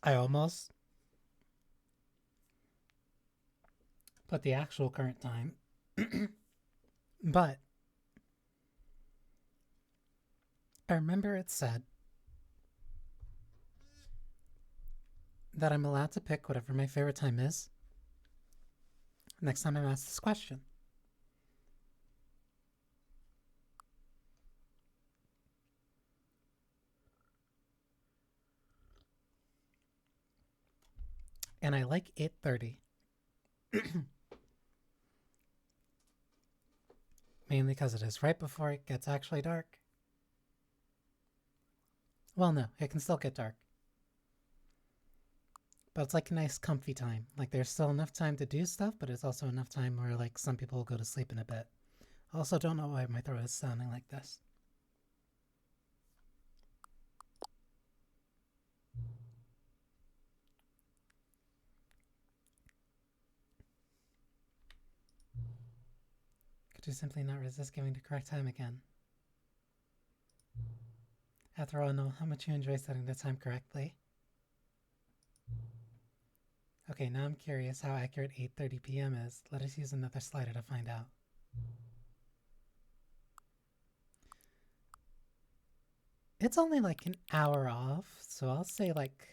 I almost put the actual current time, but I remember it said that I'm allowed to pick whatever my favorite time is next time I'm asked this question. And I like 8:30. Mainly because it is right before it gets actually dark. Well, no, it can still get dark. But it's like a nice comfy time. Like there's still enough time to do stuff, but it's also enough time where like some people will go to sleep in a bit. I also don't know why my throat is sounding like this. Could you simply not resist giving the correct time again? After all, I know how much you enjoy setting the time correctly. Okay, now I'm curious how accurate 8:30 p.m. is. Let us use another slider to find out. It's only like an hour off, so I'll say like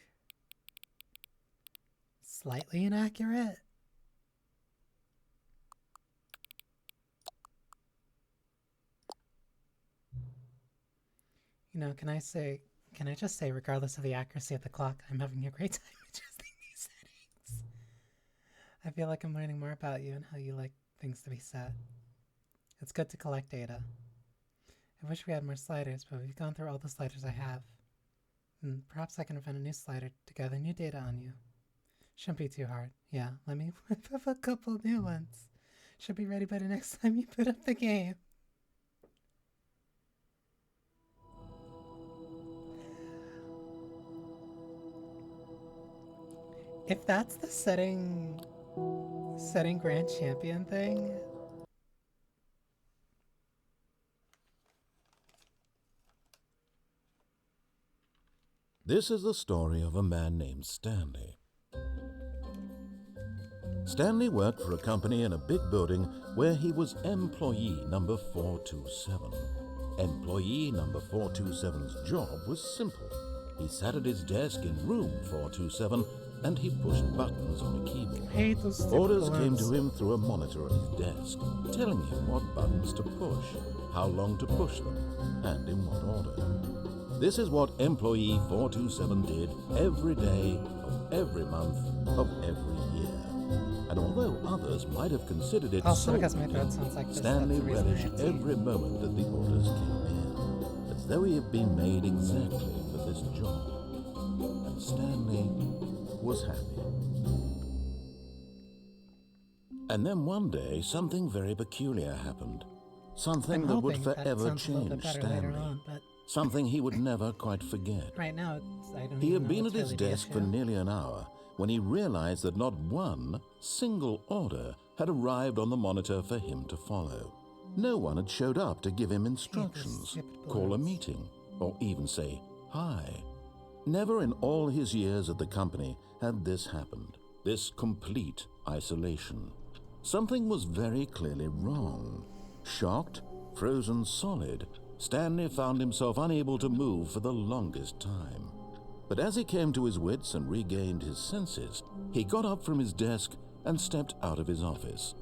slightly inaccurate. You know, can I just say, regardless of the accuracy of the clock, I'm having a great time adjusting these settings. I feel like I'm learning more about you and how you like things to be set. It's good to collect data. I wish we had more sliders, but we've gone through all the sliders I have. Perhaps I can find a new slider to gather new data on you. Shouldn't be too hard. Yeah, let me whip up a couple new ones. Should be ready by the next time you put up the game. If that's the setting Grand Champion thing. This is the story of a man named Stanley. Stanley worked for a company in a big building where he was employee number 427. Employee number 427's job was simple. He sat at his desk in room 427 and he pushed buttons on a keyboard. Orders came to him through a monitor on his desk, telling him what buttons to push, how long to push them, and in what order. This is what employee 427 did every day of every month of every year. And although others might have considered it Stanley relished every moment that the orders came in, as though he had been made exactly for this job. And Stanley was happy. And then one day, something very peculiar happened. Something that would forever change Stanley. Something he would never quite forget. Right now, he had been at his desk for nearly an hour when he realized that not one single order had arrived on the monitor for him to follow. No one had showed up to give him instructions, call a meeting, or even say hi. Never in all his years at the company had this happened, this complete isolation. Something was very clearly wrong. Shocked, frozen solid, Stanley found himself unable to move for the longest time. But as he came to his wits and regained his senses, he got up from his desk and stepped out of his office.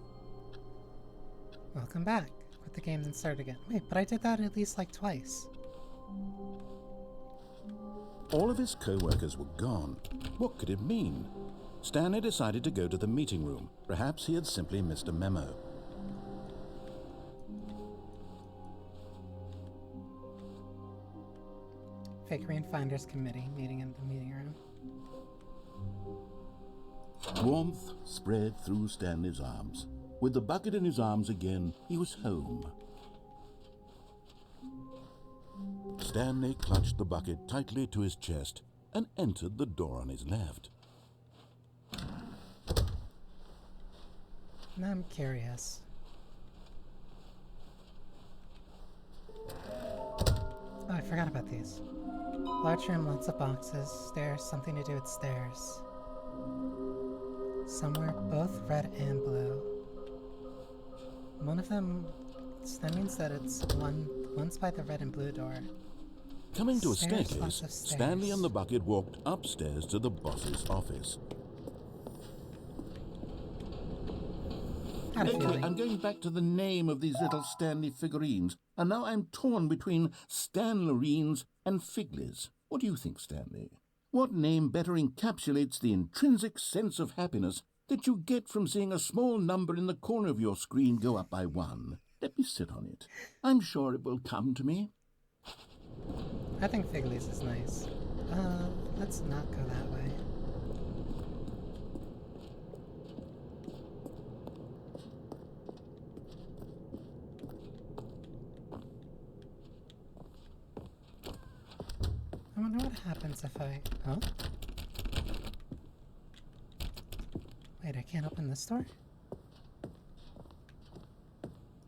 Welcome back. Quit the game and start again. Wait, but I did that at least like twice. All of his co-workers were gone. What could it mean? Stanley decided to go to the meeting room. Perhaps he had simply missed a memo. Fakery Finders Committee meeting in the meeting room. Warmth spread through Stanley's arms. With the bucket in his arms again, he was home. Stanley clutched the bucket tightly to his chest and entered the door on his left. Now I'm curious. Oh, I forgot about these. Large room, lots of boxes. Stairs, something to do with stairs. Somewhere, both red and blue. One of them, that means that it's one's by the red and blue door. Coming to a Stairs, staircase, lots of stairs. Stanley and the bucket walked upstairs to the boss's office. Had a Lately, feeling. I'm going back to the name of these little Stanley figurines, and now I'm torn between Stanlerines and Figlies. What do you think, Stanley? What name better encapsulates the intrinsic sense of happiness that you get from seeing a small number in the corner of your screen go up by 1? Let me sit on it. I'm sure it will come to me. I think Figley's is nice. Let's not go that way. I wonder what happens if I... Huh? Wait, I can't open this door?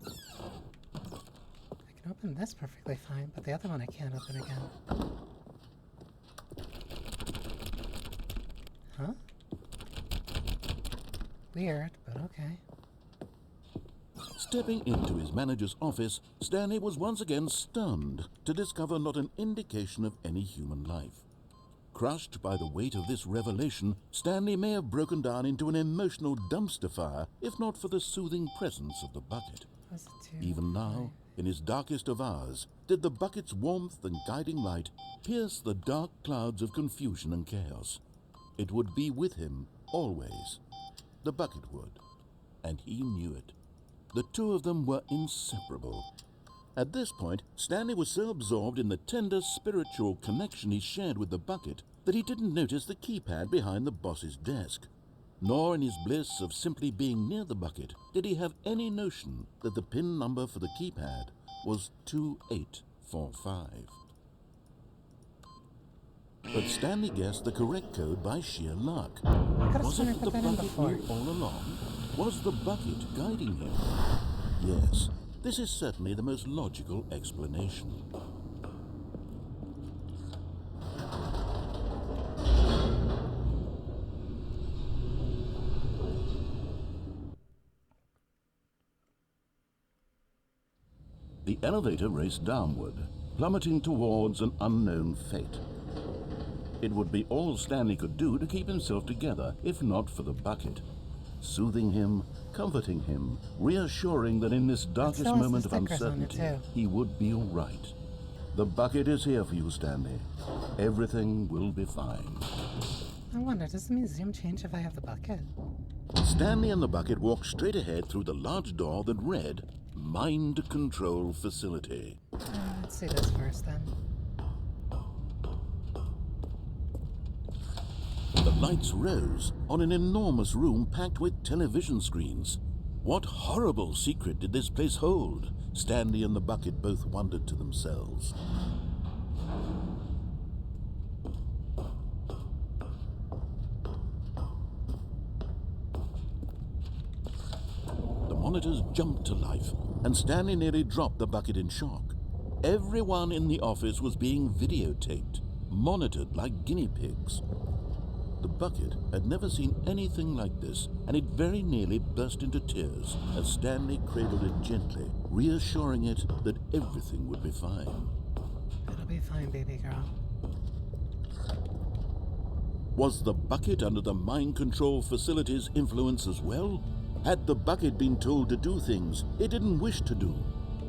I can open this perfectly fine, but the other one I can't open again. Huh? Weird, but okay. Stepping into his manager's office, Stanley was once again stunned to discover not an indication of any human life. Crushed by the weight of this revelation, Stanley may have broken down into an emotional dumpster fire if not for the soothing presence of the bucket. Was it too Even now, in his darkest of hours, did the bucket's warmth and guiding light pierce the dark clouds of confusion and chaos. It would be with him always. The bucket would, and he knew it. The two of them were inseparable. At this point, Stanley was so absorbed in the tender spiritual connection he shared with the bucket that he didn't notice the keypad behind the boss's desk. Nor in his bliss of simply being near the bucket did he have any notion that the PIN number for the keypad was 2845. But Stanley guessed the correct code by sheer luck. Was it that the bucket knew all along? Was the bucket guiding him? Yes, this is certainly the most logical explanation. The elevator raced downward, plummeting towards an unknown fate. It would be all Stanley could do to keep himself together, if not for the bucket. Soothing him, comforting him, reassuring that in this darkest moment of uncertainty, he would be all right. The bucket is here for you, Stanley. Everything will be fine. I wonder, does the museum change if I have the bucket? Stanley and the bucket walked straight ahead through the large door that read, Mind Control Facility. Let's see this first, then. The lights rose on an enormous room packed with television screens. What horrible secret did this place hold? Stanley and the bucket both wondered to themselves. The monitors jumped to life, and Stanley nearly dropped the bucket in shock. Everyone in the office was being videotaped, monitored like guinea pigs. The bucket had never seen anything like this, and it very nearly burst into tears as Stanley cradled it gently, reassuring it that everything would be fine. It'll be fine, baby girl. Was the bucket under the mind control facility's influence as well? Had the bucket been told to do things it didn't wish to do?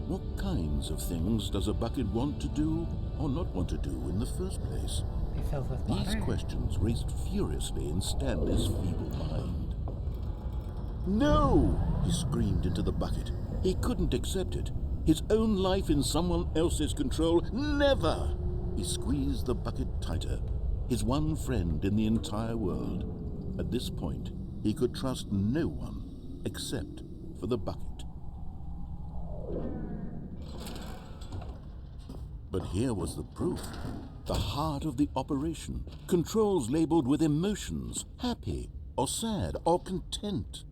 What kinds of things does a bucket want to do or not want to do in the first place? Be filled with water. These questions raced furiously in Stanley's feeble mind. No! He screamed into the bucket. He couldn't accept it. His own life in someone else's control. Never! He squeezed the bucket tighter. His one friend in the entire world. At this point, he could trust no one except for the bucket. But here was the proof. The heart of the operation. Controls labeled with emotions, happy or sad or content.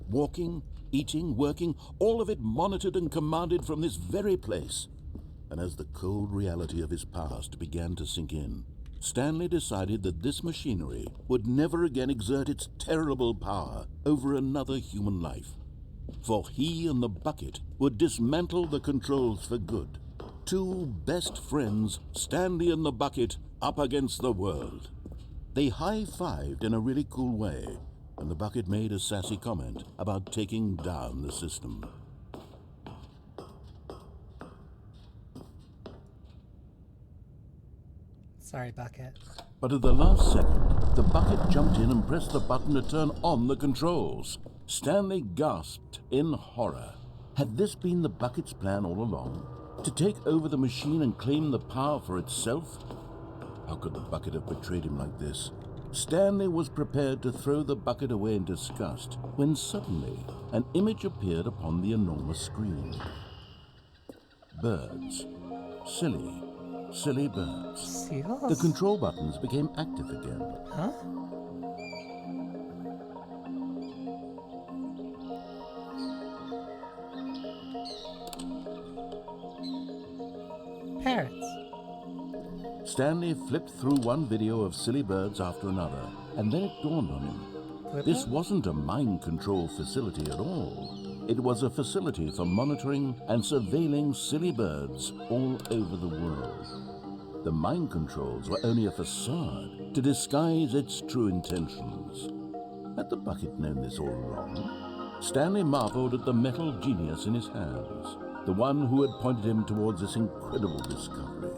Walking, eating, working, all of it monitored and commanded from this very place. And as the cold reality of his past began to sink in, Stanley decided that this machinery would never again exert its terrible power over another human life. For he and the bucket would dismantle the controls for good. Two best friends, Stanley and the bucket, up against the world. They high-fived in a really cool way, and the bucket made a sassy comment about taking down the system. Sorry, Bucket. But at the last second, the bucket jumped in and pressed the button to turn on the controls. Stanley gasped in horror. Had this been the bucket's plan all along? To take over the machine and claim the power for itself? How could the bucket have betrayed him like this? Stanley was prepared to throw the bucket away in disgust when suddenly an image appeared upon the enormous screen. Birds. Silly birds. Seagulls? The control buttons became active again. Huh? Parrots. Stanley flipped through one video of silly birds after another, and then it dawned on him. This wasn't a mind control facility at all. It was a facility for monitoring and surveilling silly birds all over the world. The mind controls were only a facade to disguise its true intentions. Had the bucket known this all along? Stanley marveled at the metal genius in his hands, the one who had pointed him towards this incredible discovery.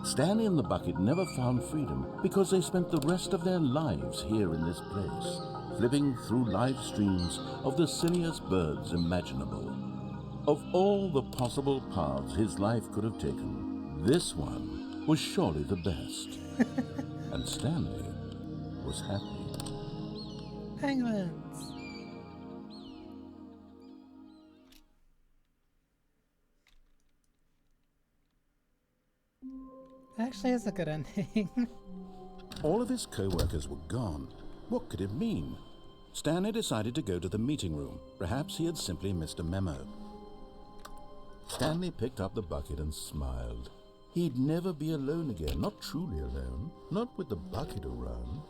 Stanley and the bucket never found freedom because they spent the rest of their lives here in this place, flipping through live streams of the silliest birds imaginable. Of all the possible paths his life could have taken, this one was surely the best. And Stanley was happy. Penguins. Actually, is a good ending. All of his co-workers were gone. What could it mean? Stanley decided to go to the meeting room. Perhaps he had simply missed a memo. Stanley picked up the bucket and smiled. He'd never be alone again, not truly alone, not with the bucket around.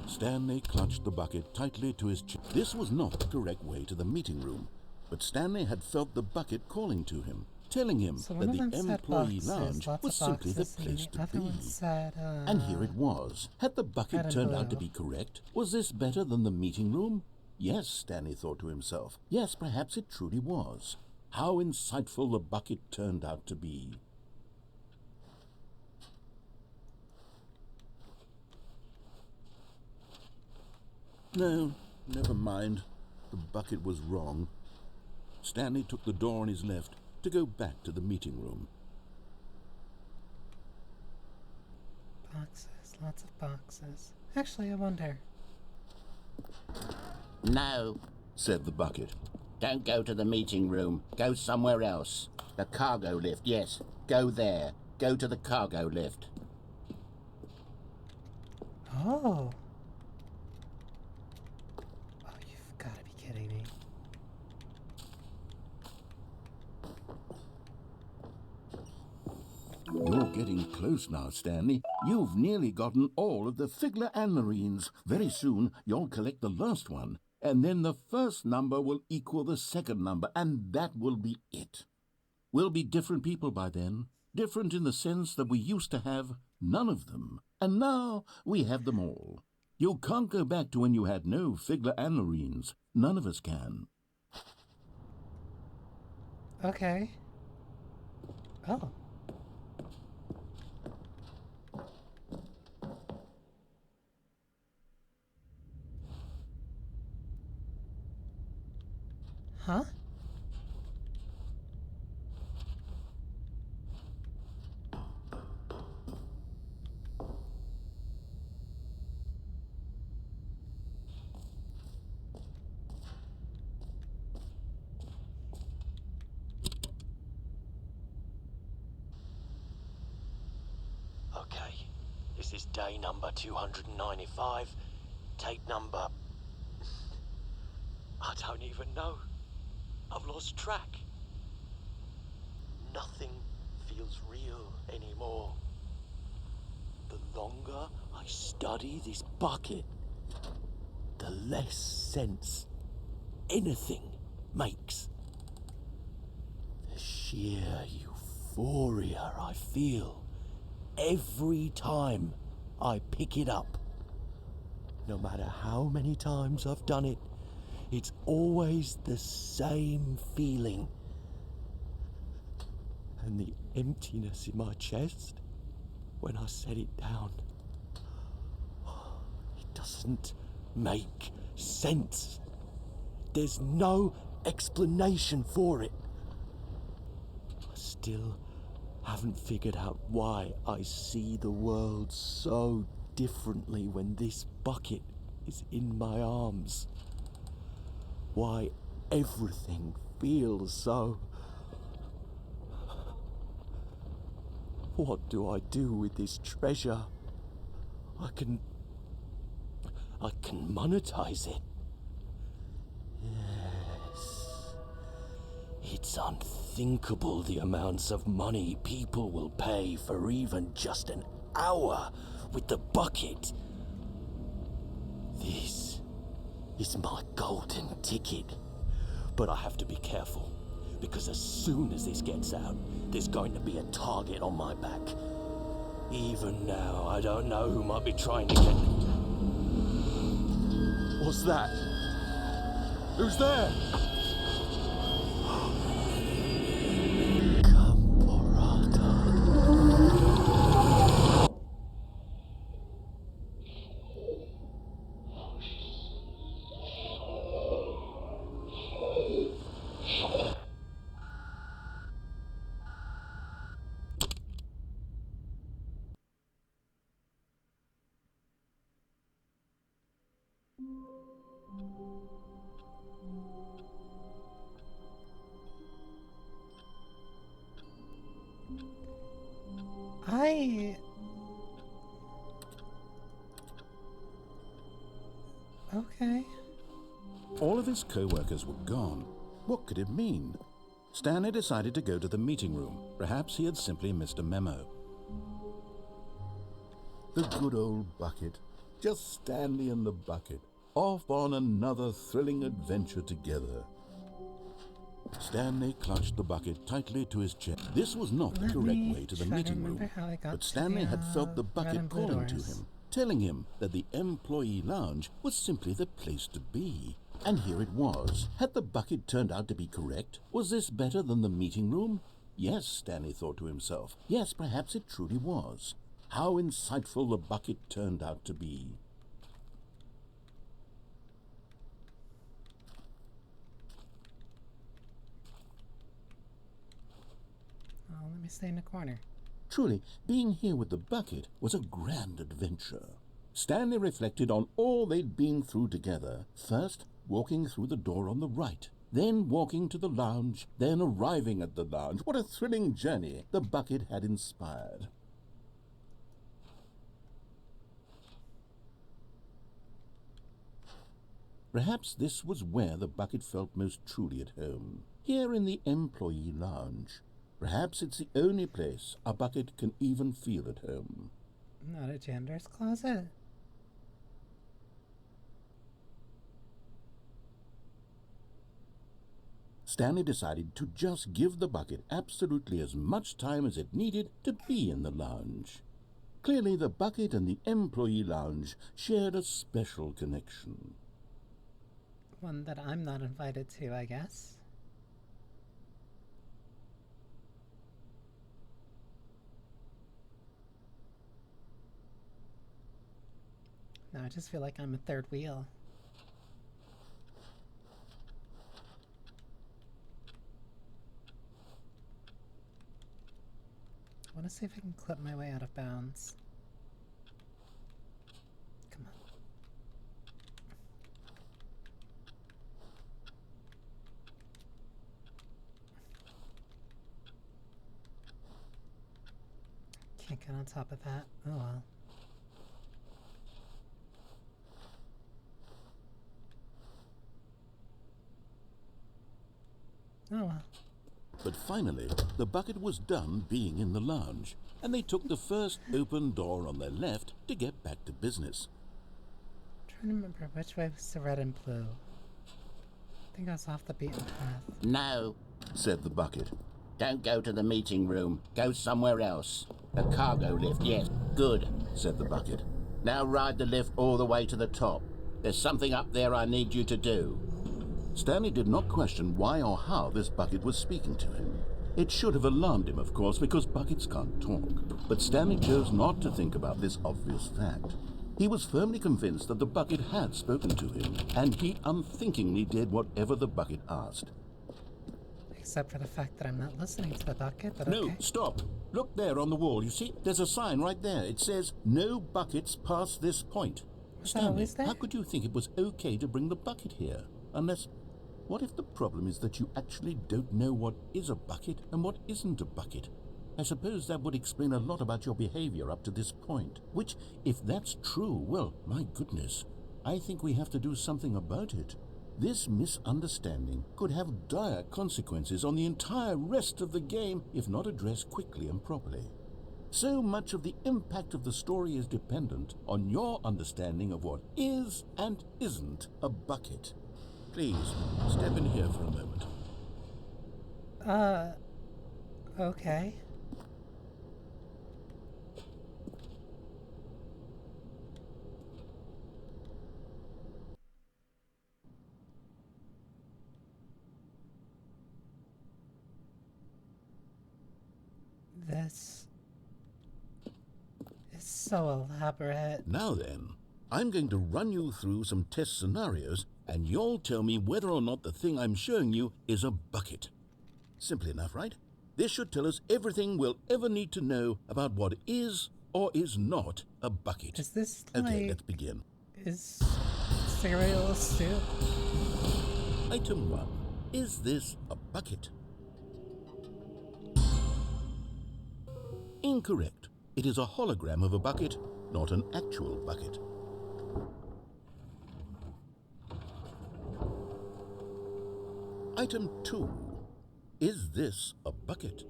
Stanley clutched the bucket tightly to his chest. This was not the correct way to the meeting room, but Stanley had felt the bucket calling to him, telling him that the employee lounge was simply the place to be. And here it was. Had the bucket turned out to be correct? Was this better than the meeting room? Yes, Stanley thought to himself. Yes, perhaps it truly was. How insightful the bucket turned out to be. No, never mind. The bucket was wrong. Stanley took the door on his left to go back to the meeting room. Boxes, lots of boxes. Actually, I wonder. No, said the bucket. don't go to the meeting room. Go somewhere else. The cargo lift, yes. Go there. Go to the cargo lift. Oh. Oh, you've got to be kidding me. You're getting close now, Stanley. You've nearly gotten all of the Figler and Marines. Very soon, you'll collect the last one, and then the first number will equal the second number, and that will be it. We'll be different people by then. Different in the sense that we used to have none of them, and now we have them all. You can't go back to when you had no Figler and Marines. None of us can. Okay. Oh. Huh? Okay, this is day number 295. Tape number... I don't even know. I've lost track. Nothing feels real anymore. The longer I study this bucket, the less sense anything makes. The sheer euphoria I feel every time I pick it up. No matter how many times I've done it, it's always the same feeling. And the emptiness in my chest when I set it down, it doesn't make sense. There's no explanation for it. I still haven't figured out why I see the world so differently when this bucket is in my arms. Why everything feels so... What do I do with this treasure? I can monetize it. Yes. It's unthinkable the amounts of money people will pay for even just an hour with the bucket. This is my golden ticket. But I have to be careful, because as soon as this gets out, there's going to be a target on my back. Even now, I don't know who might be trying to get... What's that? Who's there? Okay. All of his co-workers were gone. What could it mean? Stanley decided to go to the meeting room. Perhaps he had simply missed a memo. The good old bucket. Just Stanley and the bucket, off on another thrilling adventure together. Stanley clutched the bucket tightly to his chest. This was not the correct way to the meeting room, but Stanley had felt the bucket calling to him, telling him that the employee lounge was simply the place to be. And here it was. Had the bucket turned out to be correct? Was this better than the meeting room? Yes, Stanley thought to himself. Yes, perhaps it truly was. How insightful the bucket turned out to be. Oh, let me stay in the corner. Truly, being here with the bucket was a grand adventure. Stanley reflected on all they'd been through together. First, walking through the door on the right, then walking to the lounge, then arriving at the lounge. What a thrilling journey the bucket had inspired. Perhaps this was where the bucket felt most truly at home, here in the employee lounge. Perhaps it's the only place a bucket can even feel at home. Not a janitor's closet. Stanley decided to just give the bucket absolutely as much time as it needed to be in the lounge. Clearly, the bucket and the employee lounge shared a special connection. One that I'm not invited to, I guess. No, I just feel like I'm a third wheel. I want to see if I can clip my way out of bounds. Come on. Can't get on top of that. Oh well. Oh well. But finally, the bucket was done being in the lounge, and they took the first open door on their left to get back to business. I'm trying to remember which way was the red and blue. I think I was off the beaten path. No, Said the bucket. don't go to the meeting room. Go somewhere else. The cargo lift, yes. Good, Said the bucket. Now ride the lift all the way to the top. There's something up there I need you to do. Stanley did not question why or how this bucket was speaking to him. It should have alarmed him, of course, because buckets can't talk. But Stanley chose not to think about this obvious fact. He was firmly convinced that the bucket had spoken to him, and he unthinkingly did whatever the bucket asked. Except for the fact that I'm not listening to the bucket, but No, okay. stop. Look there on the wall. You see, there's a sign right there. It says, "No buckets past this point." Was that Stanley, always there? how could you think it was okay to bring the bucket here? Unless, what if the problem is that you actually don't know what is a bucket and what isn't a bucket? I suppose that would explain a lot about your behavior up to this point. Which, if that's true, well, my goodness, I think we have to do something about it. This misunderstanding could have dire consequences on the entire rest of the game if not addressed quickly and properly. So much of the impact of the story is dependent on your understanding of what is and isn't a bucket. Please, step in here for a moment. Okay. This is so elaborate. Now then, I'm going to run you through some test scenarios, and you'll tell me whether or not the thing I'm showing you is a bucket. Simple enough, right? This should tell us everything we'll ever need to know about what is or is not a bucket. Is this Okay, like... let's begin. Is cereal soup? Item 1. Is this a bucket? Incorrect. It is a hologram of a bucket, not an actual bucket. Item 2. Is this a bucket?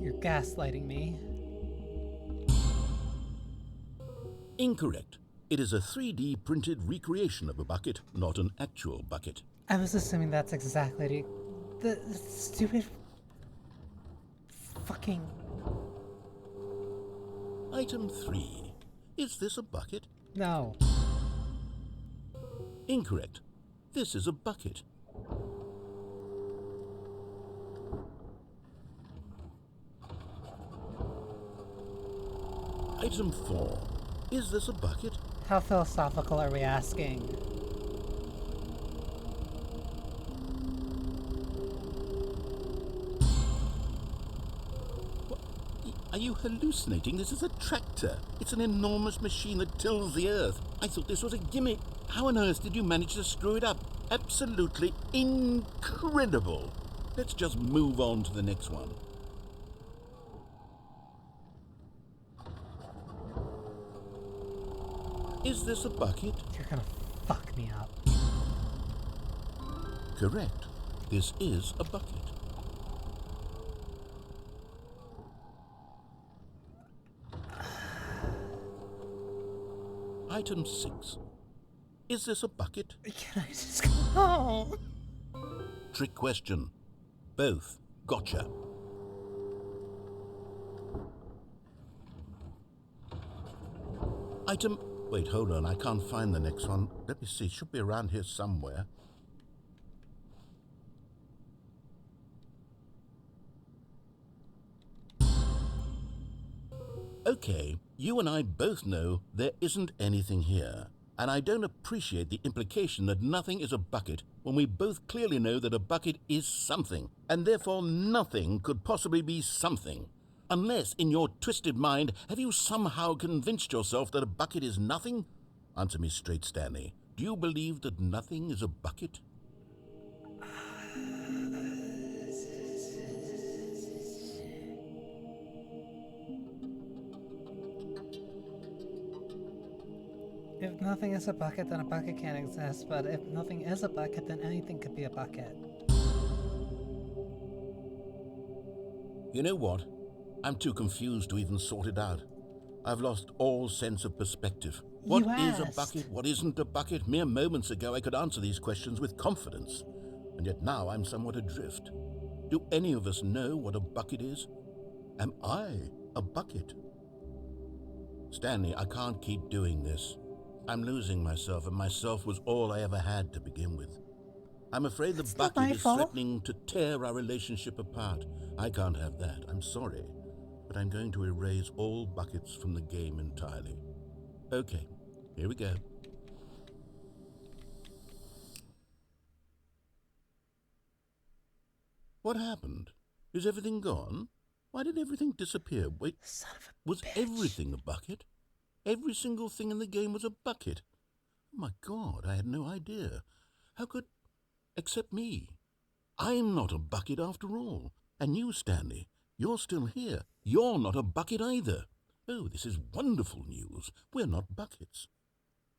You're gaslighting me. Incorrect. It is a 3D printed recreation of a bucket, not an actual bucket. I was assuming that's exactly the stupid fucking... Item 3. Is this a bucket? No. Incorrect. This is a bucket. Item 4. Is this a bucket? How philosophical are we asking? Are you hallucinating? This is a tractor. It's an enormous machine that tills the earth. I thought this was a gimmick. How on earth did you manage to screw it up? Absolutely incredible. Let's just move on to the next one. Is this a bucket? You're gonna fuck me up. Correct. This is a bucket. Item 6. Is this a bucket? Can I just go home? Trick question. Both. Gotcha. Item... Wait, hold on. I can't find the next one. Let me see. It should be around here somewhere. Okay, you and I both know there isn't anything here. And I don't appreciate the implication that nothing is a bucket when we both clearly know that a bucket is something, and therefore nothing could possibly be something. Unless, in your twisted mind, have you somehow convinced yourself that a bucket is nothing? Answer me straight, Stanley. Do you believe that nothing is a bucket? If nothing is a bucket, then a bucket can't exist. But if nothing is a bucket, then anything could be a bucket. You know what? I'm too confused to even sort it out. I've lost all sense of perspective. What is a bucket? What isn't a bucket? Mere moments ago I could answer these questions with confidence. And yet now I'm somewhat adrift. Do any of us know what a bucket is? Am I a bucket? Stanley, I can't keep doing this. I'm losing myself, and myself was all I ever had to begin with. I'm afraid the bucket is threatening to tear our relationship apart. I can't have that. I'm sorry. But I'm going to erase all buckets from the game entirely. Okay, here we go. What happened? Is everything gone? Why did everything disappear? Wait, Son of a was bitch. everything a bucket? Every single thing in the game was a bucket. Oh my God, I had no idea. How could... Except me. I'm not a bucket after all. And you, Stanley, you're still here. You're not a bucket either. Oh, this is wonderful news. We're not buckets.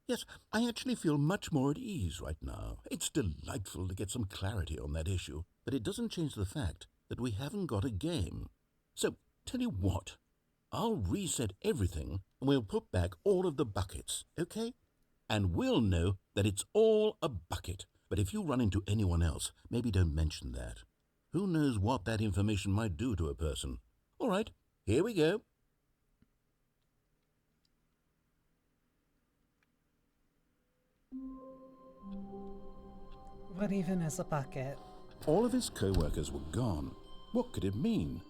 Yes, I actually feel much more at ease right now. It's delightful to get some clarity on that issue, but it doesn't change the fact that we haven't got a game. So, tell you what, I'll reset everything and we'll put back all of the buckets, okay? And we'll know that it's all a bucket. But if you run into anyone else, maybe don't mention that. Who knows what that information might do to a person? All right, here we go. What even is a bucket? All of his co-workers were gone. What could it mean?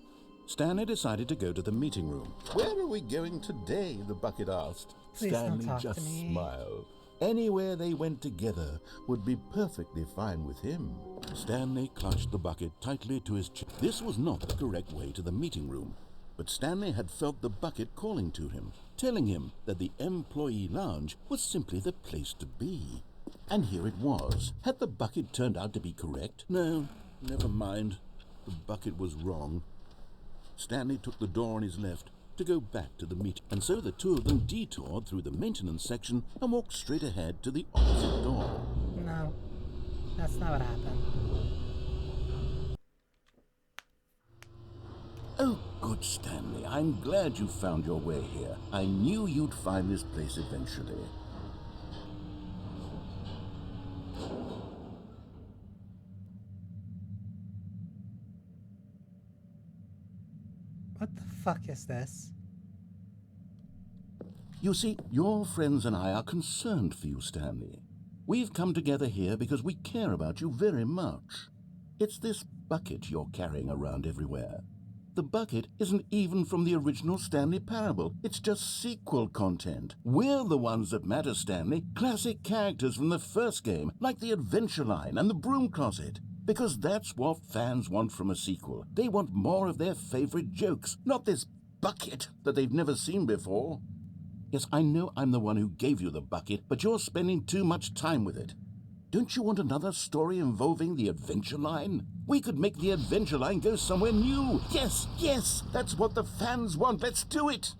Stanley decided to go to the meeting room. Where are we going today? The bucket asked. Please don't Stanley talk to just me. smiled. Anywhere they went together would be perfectly fine with him. Stanley clutched the bucket tightly to his chest. This was not the correct way to the meeting room, but Stanley had felt the bucket calling to him, telling him that the employee lounge was simply the place to be. And here it was. Had the bucket turned out to be correct? No, never mind. The bucket was wrong. Stanley took the door on his left to go back to the meeting, and so the two of them detoured through the maintenance section and walked straight ahead to the opposite door. No, that's not what happened. Oh, good, Stanley. I'm glad you found your way here. I knew you'd find this place eventually. What the fuck is this? You see, your friends and I are concerned for you, Stanley. We've come together here because we care about you very much. It's this bucket you're carrying around everywhere. The bucket isn't even from the original Stanley Parable. It's just sequel content. We're the ones that matter, Stanley. Classic characters from the first game, like the Adventure Line and the Broom Closet. Because that's what fans want from a sequel. They want more of their favorite jokes, not this bucket that they've never seen before. Yes, I know I'm the one who gave you the bucket, but you're spending too much time with it. Don't you want another story involving the Adventure Line? We could make the Adventure Line go somewhere new. Yes, yes, that's what the fans want. Let's do it.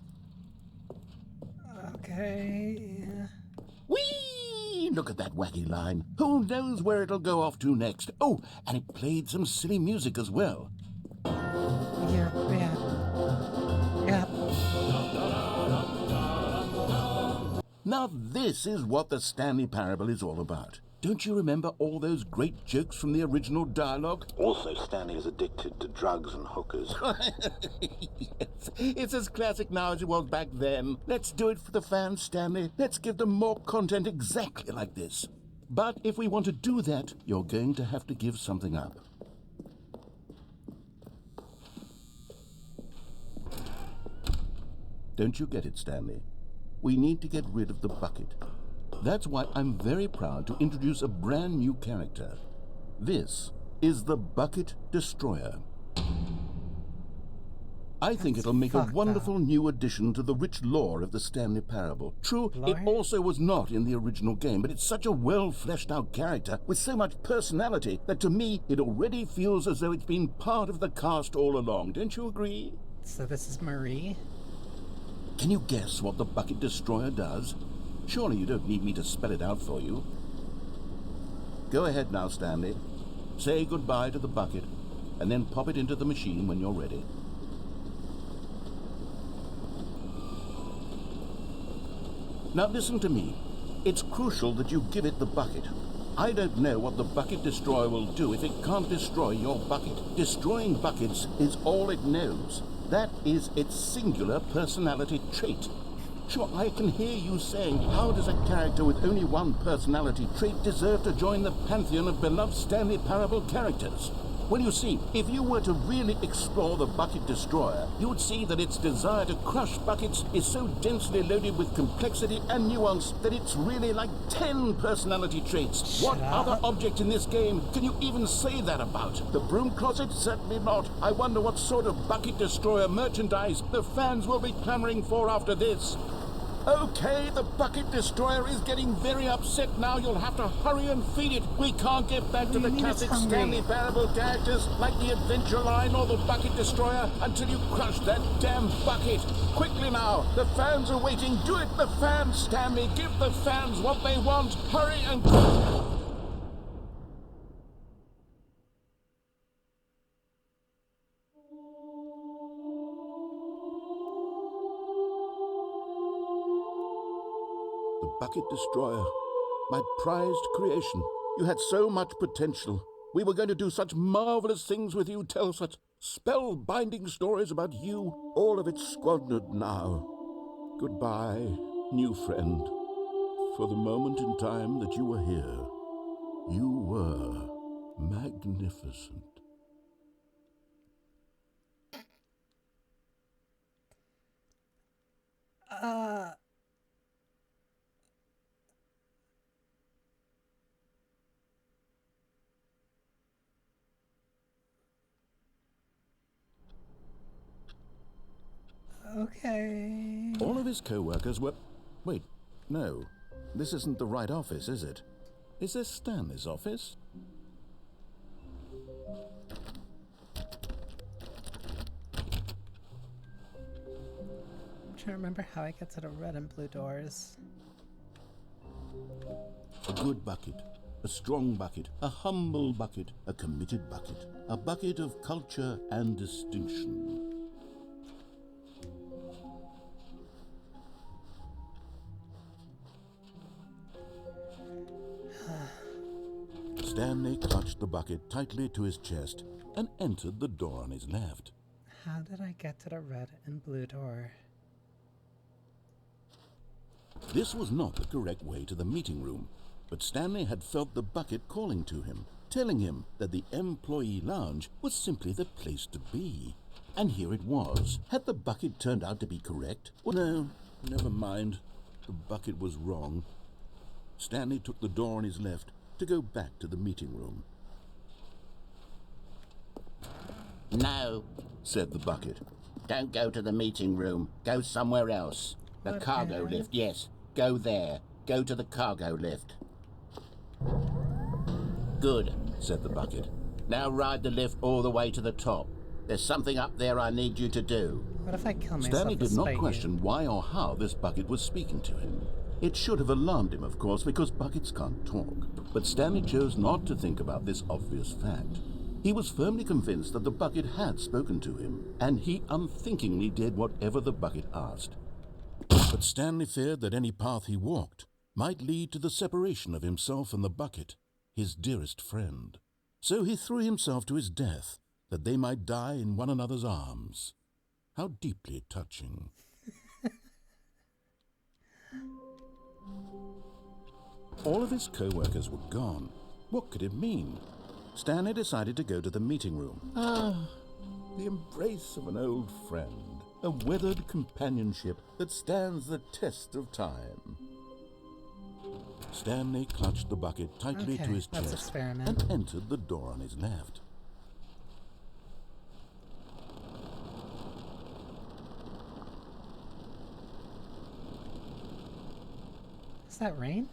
Okay. Whee! Look at that wacky line. Who knows where it'll go off to next? Oh, and it played some silly music as well. Yeah. Now this is what the Stanley Parable is all about. Don't you remember all those great jokes from the original dialogue? Also, Stanley is addicted to drugs and hookers. Yes, it's as classic now as it was back then. Let's do it for the fans, Stanley. Let's give them more content exactly like this. But if we want to do that, you're going to have to give something up. Don't you get it, Stanley? We need to get rid of the bucket. That's why I'm very proud to introduce a brand new character. This is the Bucket Destroyer. I think it'll make a wonderful new addition to the rich lore of the Stanley Parable. True, it also was not in the original game, but it's such a well-fleshed-out character with so much personality that to me it already feels as though it's been part of the cast all along. Don't you agree? So this is Marie? Can you guess what the Bucket Destroyer does? Surely you don't need me to spell it out for you. Go ahead now, Stanley. Say goodbye to the bucket, and then pop it into the machine when you're ready. Now listen to me. It's crucial that you give it the bucket. I don't know what the bucket destroyer will do if it can't destroy your bucket. Destroying buckets is all it knows. That is its singular personality trait. Sure, I can hear you saying, how does a character with only one personality trait deserve to join the pantheon of beloved Stanley Parable characters? Well, you see, if you were to really explore the Bucket Destroyer, you would see that its desire to crush buckets is so densely loaded with complexity and nuance that it's really like 10 personality traits. What other object in this game can you even say that about? The broom closet? Certainly not. I wonder what sort of Bucket Destroyer merchandise the fans will be clamoring for after this. Okay, the Bucket Destroyer is getting very upset now. You'll have to hurry and feed it. We can't get back to the classic Stanley Parable characters like the Adventure Line or the Bucket Destroyer until you crush that damn bucket. Quickly now, the fans are waiting. Do it, the fans, Stanley. Give the fans what they want. Hurry and... The Bucket Destroyer, my prized creation. You had so much potential. We were going to do such marvelous things with you, tell such spell-binding stories about you. All of it squandered now. Goodbye, new friend. For the moment in time that you were here, you were magnificent. Okay. All of his co-workers were... Wait, no. This isn't the right office, is it? Is this Stanley's office? I'm trying to remember how I get to the red and blue doors. A good bucket, a strong bucket, a humble bucket, a committed bucket, a bucket of culture and distinction. Stanley clutched the bucket tightly to his chest and entered the door on his left. How did I get to the red and blue door? This was not the correct way to the meeting room, but Stanley had felt the bucket calling to him, telling him that the employee lounge was simply the place to be. And here it was. Had the bucket turned out to be correct? Well, no, never mind. The bucket was wrong. Stanley took the door on his left to go back to the meeting room. No, said the bucket. Don't go to the meeting room. Go somewhere else. The cargo lift, yes. Go there. Go to the cargo lift. Good, said the bucket. Now ride the lift all the way to the top. There's something up there I need you to do. What if I kill myself? Stanley did not question why or how this bucket was speaking to him. It should have alarmed him, of course, because buckets can't talk. But Stanley chose not to think about this obvious fact. He was firmly convinced that the bucket had spoken to him, and he unthinkingly did whatever the bucket asked. But Stanley feared that any path he walked might lead to the separation of himself and the bucket, his dearest friend. So he threw himself to his death, that they might die in one another's arms. How deeply touching. All of his co-workers were gone. What could it mean? Stanley decided to go to the meeting room. The embrace of an old friend, a weathered companionship that stands the test of time. Stanley clutched the bucket tightly to his chest and entered the door on his left. Is that rain?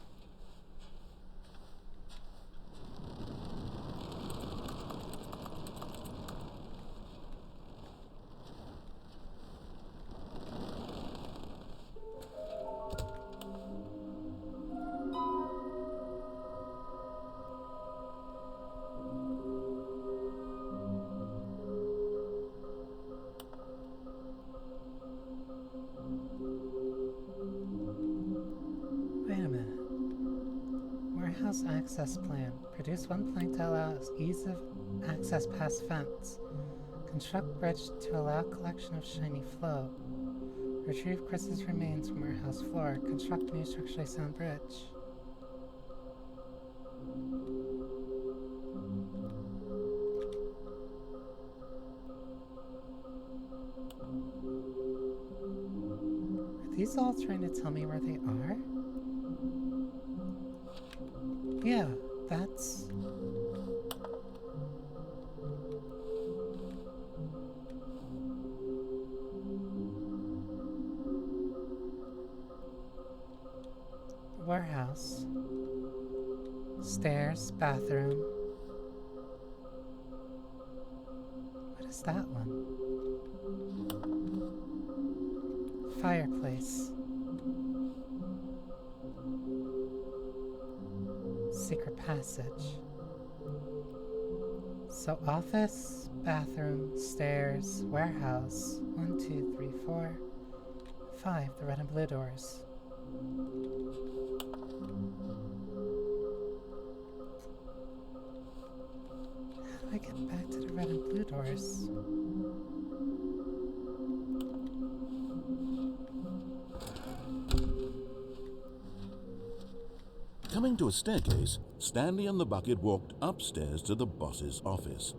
warehouse access plan. Produce one plank to allow ease of access past fence. Construct bridge to allow collection of shiny flow. Retrieve Chris's remains from warehouse floor. Construct new structurally sound bridge. Are these all trying to tell me where they are? Yeah, that's... warehouse. Stairs, bathroom. What is that one? Fireplace. Secret passage. So office, bathroom, stairs, warehouse. 1, 2, 3, 4, 5. The red and blue doors. How do I get back to the red and blue doors? Coming to a staircase, Stanley and the bucket walked upstairs to the boss's office.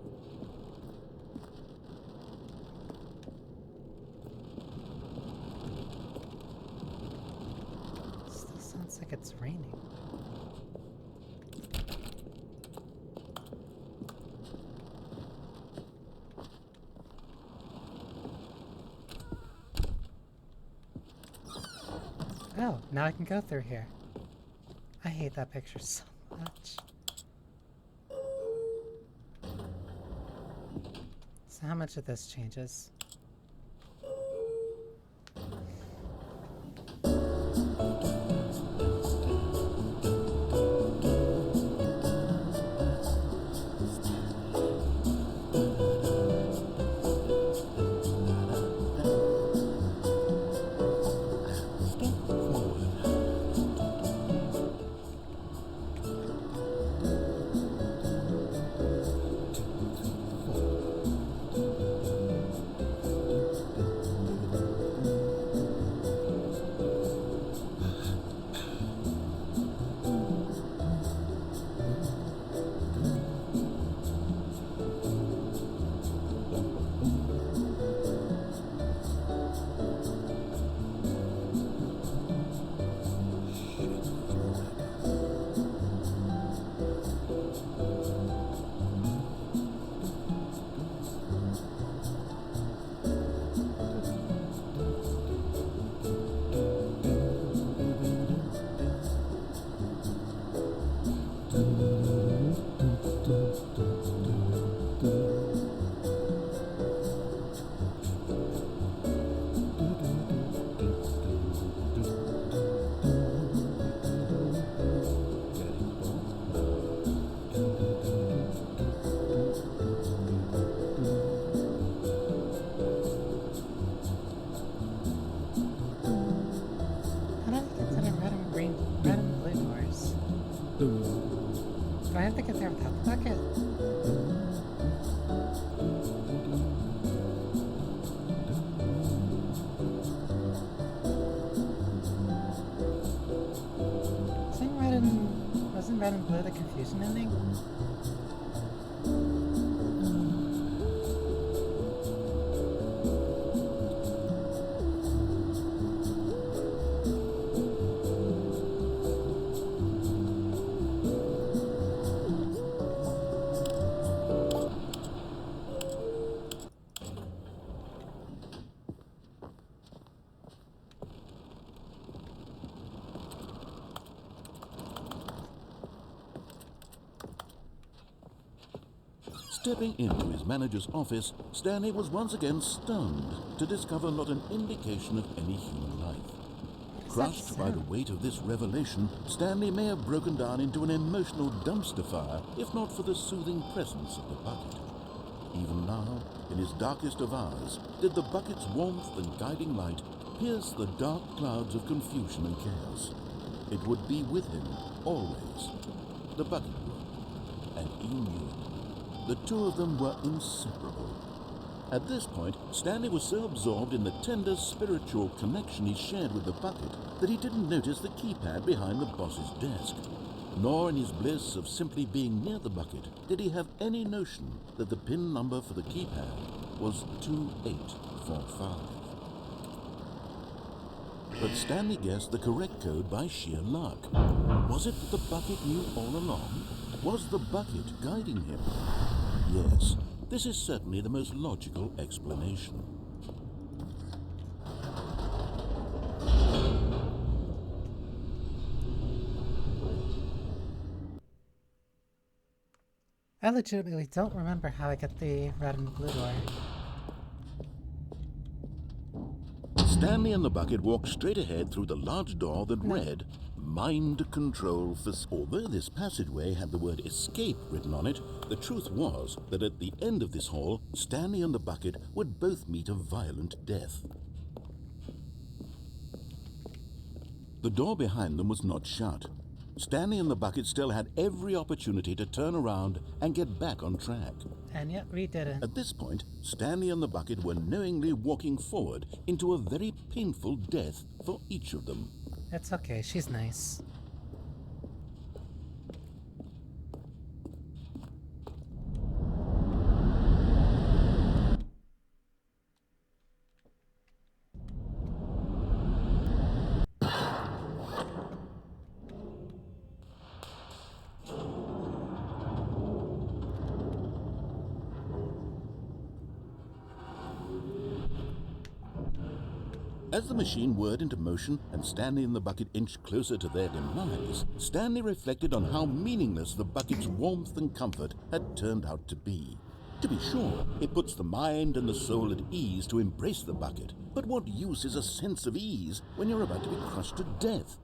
Still sounds like it's raining. Oh, now I can go through here. I hate that picture so much. So how much of this changes? Do I have to get there without the bucket? Wasn't red and blue the confusion ending? Stepping into his manager's office, Stanley was once again stunned to discover not an indication of any human life. Crushed by the weight of this revelation, Stanley may have broken down into an emotional dumpster fire if not for the soothing presence of the bucket. Even now, in his darkest of hours, did the bucket's warmth and guiding light pierce the dark clouds of confusion and chaos. It would be with him always. the bucket room. And he knew it. The two of them were inseparable. At this point, Stanley was so absorbed in the tender spiritual connection he shared with the bucket that he didn't notice the keypad behind the boss's desk. Nor in his bliss of simply being near the bucket did he have any notion that the PIN number for the keypad was 2845. But Stanley guessed the correct code by sheer luck. Was it that the bucket knew all along? Was the bucket guiding him? Yes, this is certainly the most logical explanation. I legitimately don't remember how I got the red and blue door. Stanley and the bucket walked straight ahead through the large door that read, Mind Control for... Although this passageway had the word escape written on it, the truth was that at the end of this hall, Stanley and the bucket would both meet a violent death. The door behind them was not shut. Stanley and the bucket still had every opportunity to turn around and get back on track. And yet we didn't. At this point, Stanley and the bucket were knowingly walking forward into a very painful death for each of them. It's okay, she's nice. As the machine whirred into motion and Stanley and the bucket inched closer to their demise, Stanley reflected on how meaningless the bucket's warmth and comfort had turned out to be. To be sure, it puts the mind and the soul at ease to embrace the bucket, but what use is a sense of ease when you're about to be crushed to death?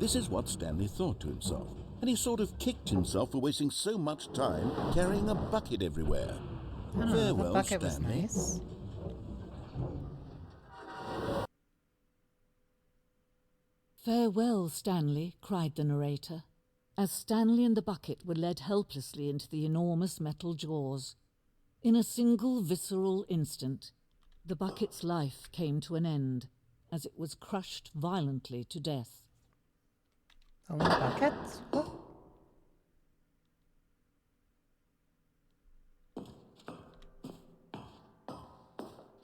This is what Stanley thought to himself, and he sort of kicked himself for wasting so much time carrying a bucket everywhere. I don't know, the Farewell, bucket was Stanley. nice. "Farewell, Stanley," cried the narrator, as Stanley and the bucket were led helplessly into the enormous metal jaws. In a single visceral instant, the bucket's life came to an end, as it was crushed violently to death. Only the bucket? What?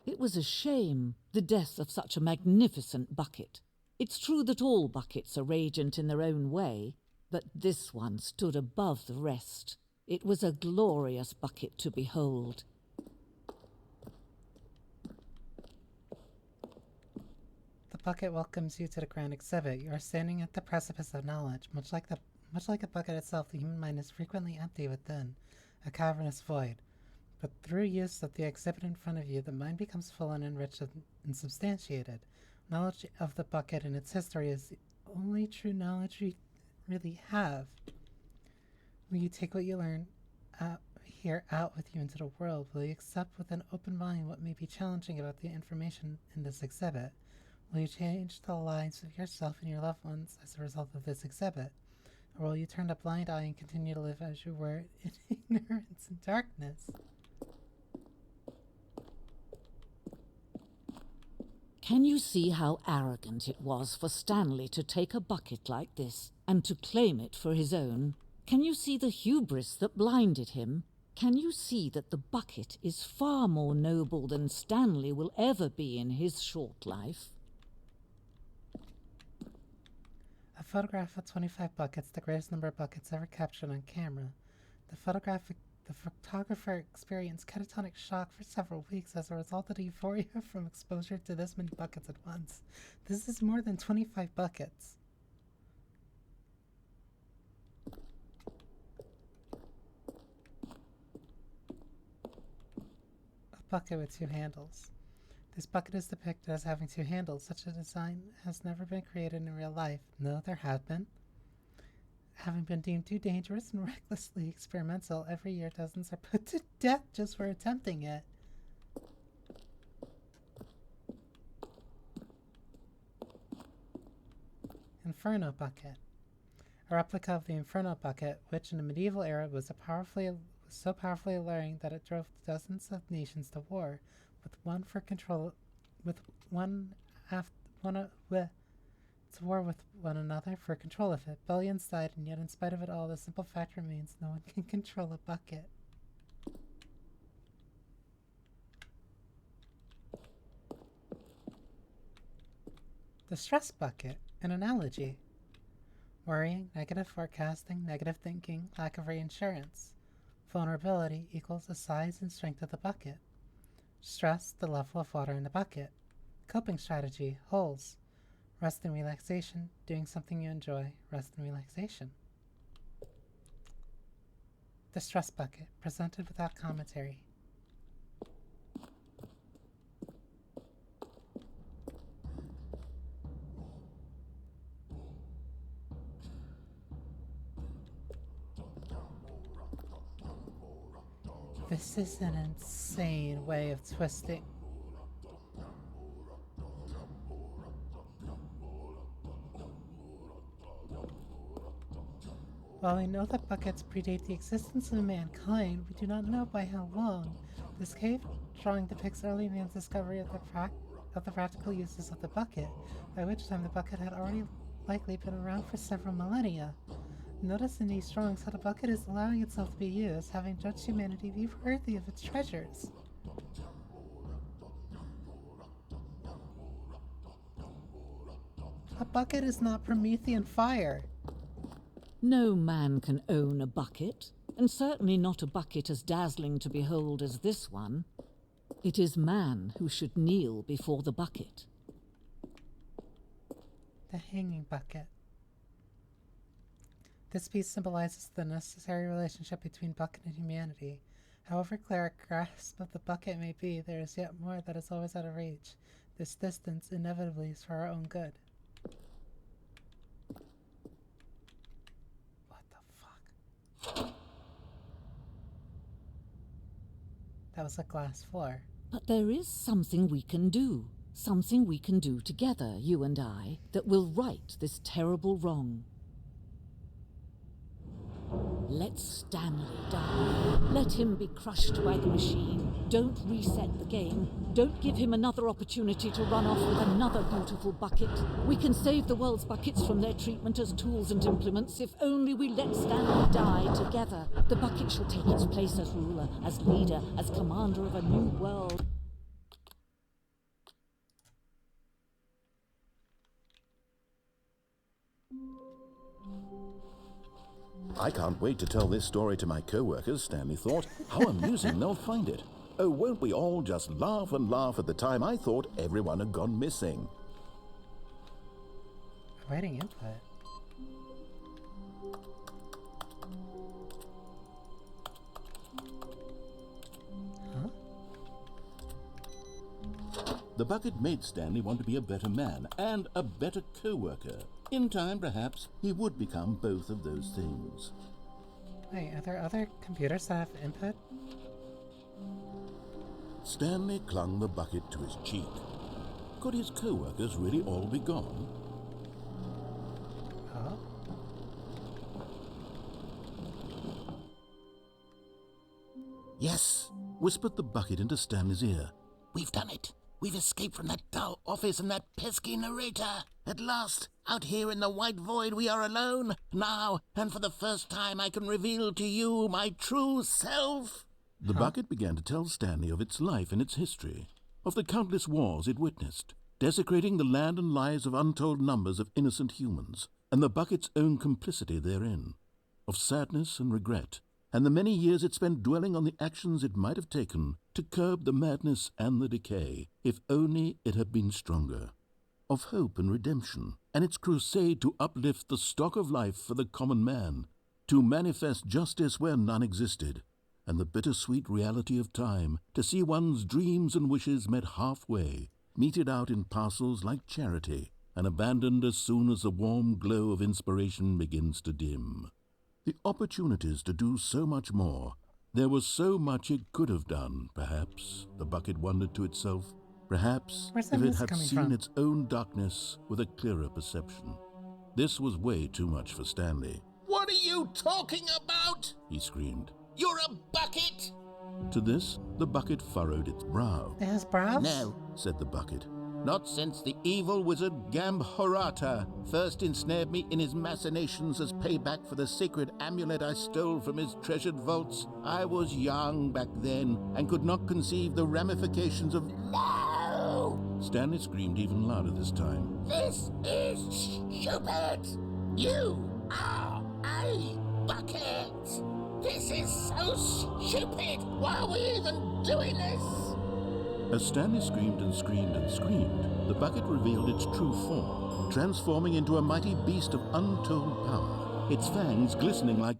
It was a shame, the death of such a magnificent bucket. It's true that all buckets are radiant in their own way, but this one stood above the rest. It was a glorious bucket to behold. The bucket welcomes you to the grand exhibit. You are standing at the precipice of knowledge. Much like the bucket itself, the human mind is frequently empty within, a cavernous void. But through use of the exhibit in front of you, the mind becomes full and enriched and substantiated. Knowledge of the bucket and its history is the only true knowledge we really have. Will you take what you learn here out with you into the world? Will you accept with an open mind what may be challenging about the information in this exhibit? Will you change the lives of yourself and your loved ones as a result of this exhibit? Or will you turn a blind eye and continue to live as you were in ignorance and darkness? Can you see how arrogant it was for Stanley to take a bucket like this and to claim it for his own? Can you see the hubris that blinded him? Can you see that the bucket is far more noble than Stanley will ever be in his short life? A photograph of 25 buckets, the greatest number of buckets ever captured on camera. The photographer experienced catatonic shock for several weeks as a result of the euphoria from exposure to this many buckets at once. This is more than 25 buckets. A bucket with two handles. This bucket is depicted as having two handles. Such a design has never been created in real life. No, there have been. Having been deemed too dangerous and recklessly experimental, every year dozens are put to death just for attempting it. Inferno bucket. a replica of the Inferno bucket, which in the medieval era was so powerfully alluring that it drove dozens of nations to war, with one another for control of it. Billions died, and yet in spite of it all, the simple fact remains: no one can control a bucket. The stress bucket, an analogy. Worrying, negative forecasting, negative thinking, lack of reinsurance. Vulnerability equals the size and strength of the bucket. Stress, the level of water in the bucket. Coping strategy, holes. Rest and relaxation, doing something you enjoy. Rest and relaxation. The stress bucket, presented without commentary. This is an insane way of twisting. While we know that buckets predate the existence of mankind, we do not know by how long. This cave drawing depicts early man's discovery of the practical uses of the bucket, by which time the bucket had already likely been around for several millennia. Notice in these drawings how the bucket is allowing itself to be used, having judged humanity be worthy of its treasures. A bucket is not Promethean fire. No man can own a bucket, and certainly not a bucket as dazzling to behold as this one. It is man who should kneel before the bucket. The hanging bucket. This piece symbolizes the necessary relationship between bucket and humanity. However clear a grasp of the bucket may be, there is yet more that is always out of reach. This distance inevitably is for our own good. What the fuck? That was a glass floor. But there is something we can do. Something we can do together, you and I, that will right this terrible wrong. Let Stanley die. Let him be crushed by the machine. Don't reset the game. Don't give him another opportunity to run off with another beautiful bucket. We can save the world's buckets from their treatment as tools and implements if only we let Stanley die together. The bucket shall take its place as ruler, as leader, as commander of a new world. I can't wait to tell this story to my co-workers, Stanley thought. How amusing they'll find it. Oh, won't we all just laugh and laugh at the time I thought everyone had gone missing. Writing input. Huh? The bucket made Stanley want to be a better man and a better co-worker. In time, perhaps, he would become both of those things. Wait, are there other computers that have input? Stanley clung the bucket to his cheek. Could his co-workers really all be gone? Oh? Yes, whispered the bucket into Stanley's ear. We've done it. We've escaped from that dull office and that pesky narrator. At last, out here in the white void, we are alone. Now, and for the first time, I can reveal to you my true self. The bucket began to tell Stanley of its life and its history, of the countless wars it witnessed, desecrating the land and lives of untold numbers of innocent humans, and the bucket's own complicity therein, of sadness and regret, and the many years it spent dwelling on the actions it might have taken to curb the madness and the decay, if only it had been stronger, of hope and redemption, and its crusade to uplift the stock of life for the common man, to manifest justice where none existed, and the bittersweet reality of time, to see one's dreams and wishes met halfway, meted out in parcels like charity, and abandoned as soon as the warm glow of inspiration begins to dim. The opportunities to do so much more. There was so much it could have done, perhaps, the bucket wondered to itself. Perhaps Where's if that it music had coming seen from? its own darkness with a clearer perception. This was way too much for Stanley. What are you talking about? He screamed. You're a bucket! To this, the bucket furrowed its brow. It has brows? No, said the bucket. Not since the evil wizard Gambhorata first ensnared me in his machinations as payback for the sacred amulet I stole from his treasured vaults. I was young back then and could not conceive the ramifications of... No! Stanley screamed even louder this time. This is stupid! You are a bucket! This is so stupid! Why are we even doing this? As Stanley screamed and screamed and screamed, the bucket revealed its true form, transforming into a mighty beast of untold power, its fangs glistening like...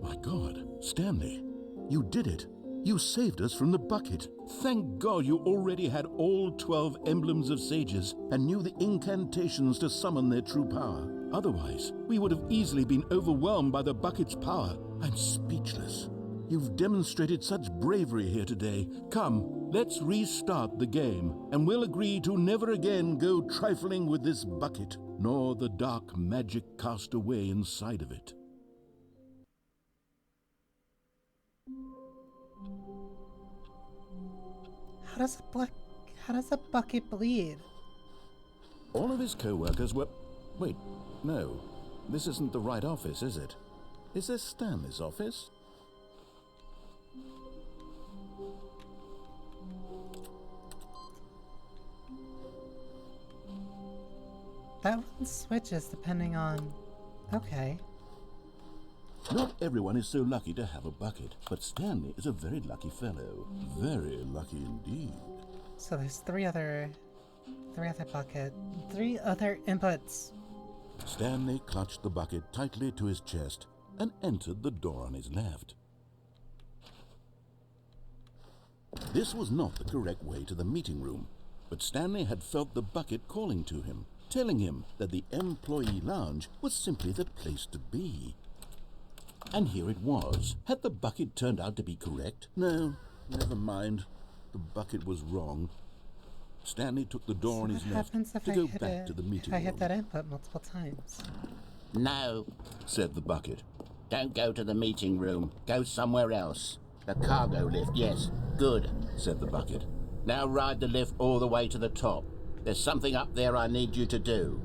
My God, Stanley, you did it. You saved us from the bucket. Thank God you already had all 12 emblems of sages and knew the incantations to summon their true power. Otherwise, we would have easily been overwhelmed by the bucket's power. I'm speechless. You've demonstrated such bravery here today. Come, let's restart the game, and we'll agree to never again go trifling with this bucket, nor the dark magic cast away inside of it. How does a bucket bleed? All of his co-workers were... Wait, no. This isn't the right office, is it? Is this Stanley's office? That one switches depending on... Okay. Not everyone is so lucky to have a bucket, but Stanley is a very lucky fellow. Very lucky indeed. So there's three other inputs. Stanley clutched the bucket tightly to his chest and entered the door on his left. This was not the correct way to the meeting room, but Stanley had felt the bucket calling to him, telling him that the employee lounge was simply the place to be. And here it was. Had the bucket turned out to be correct? No, never mind. The bucket was wrong. Stanley took the door on his left to go back to the meeting room. If I hit that input multiple times. No, said the bucket. Don't go to the meeting room. Go somewhere else. The cargo lift, yes. Good, said the bucket. Now ride the lift all the way to the top. There's something up there I need you to do.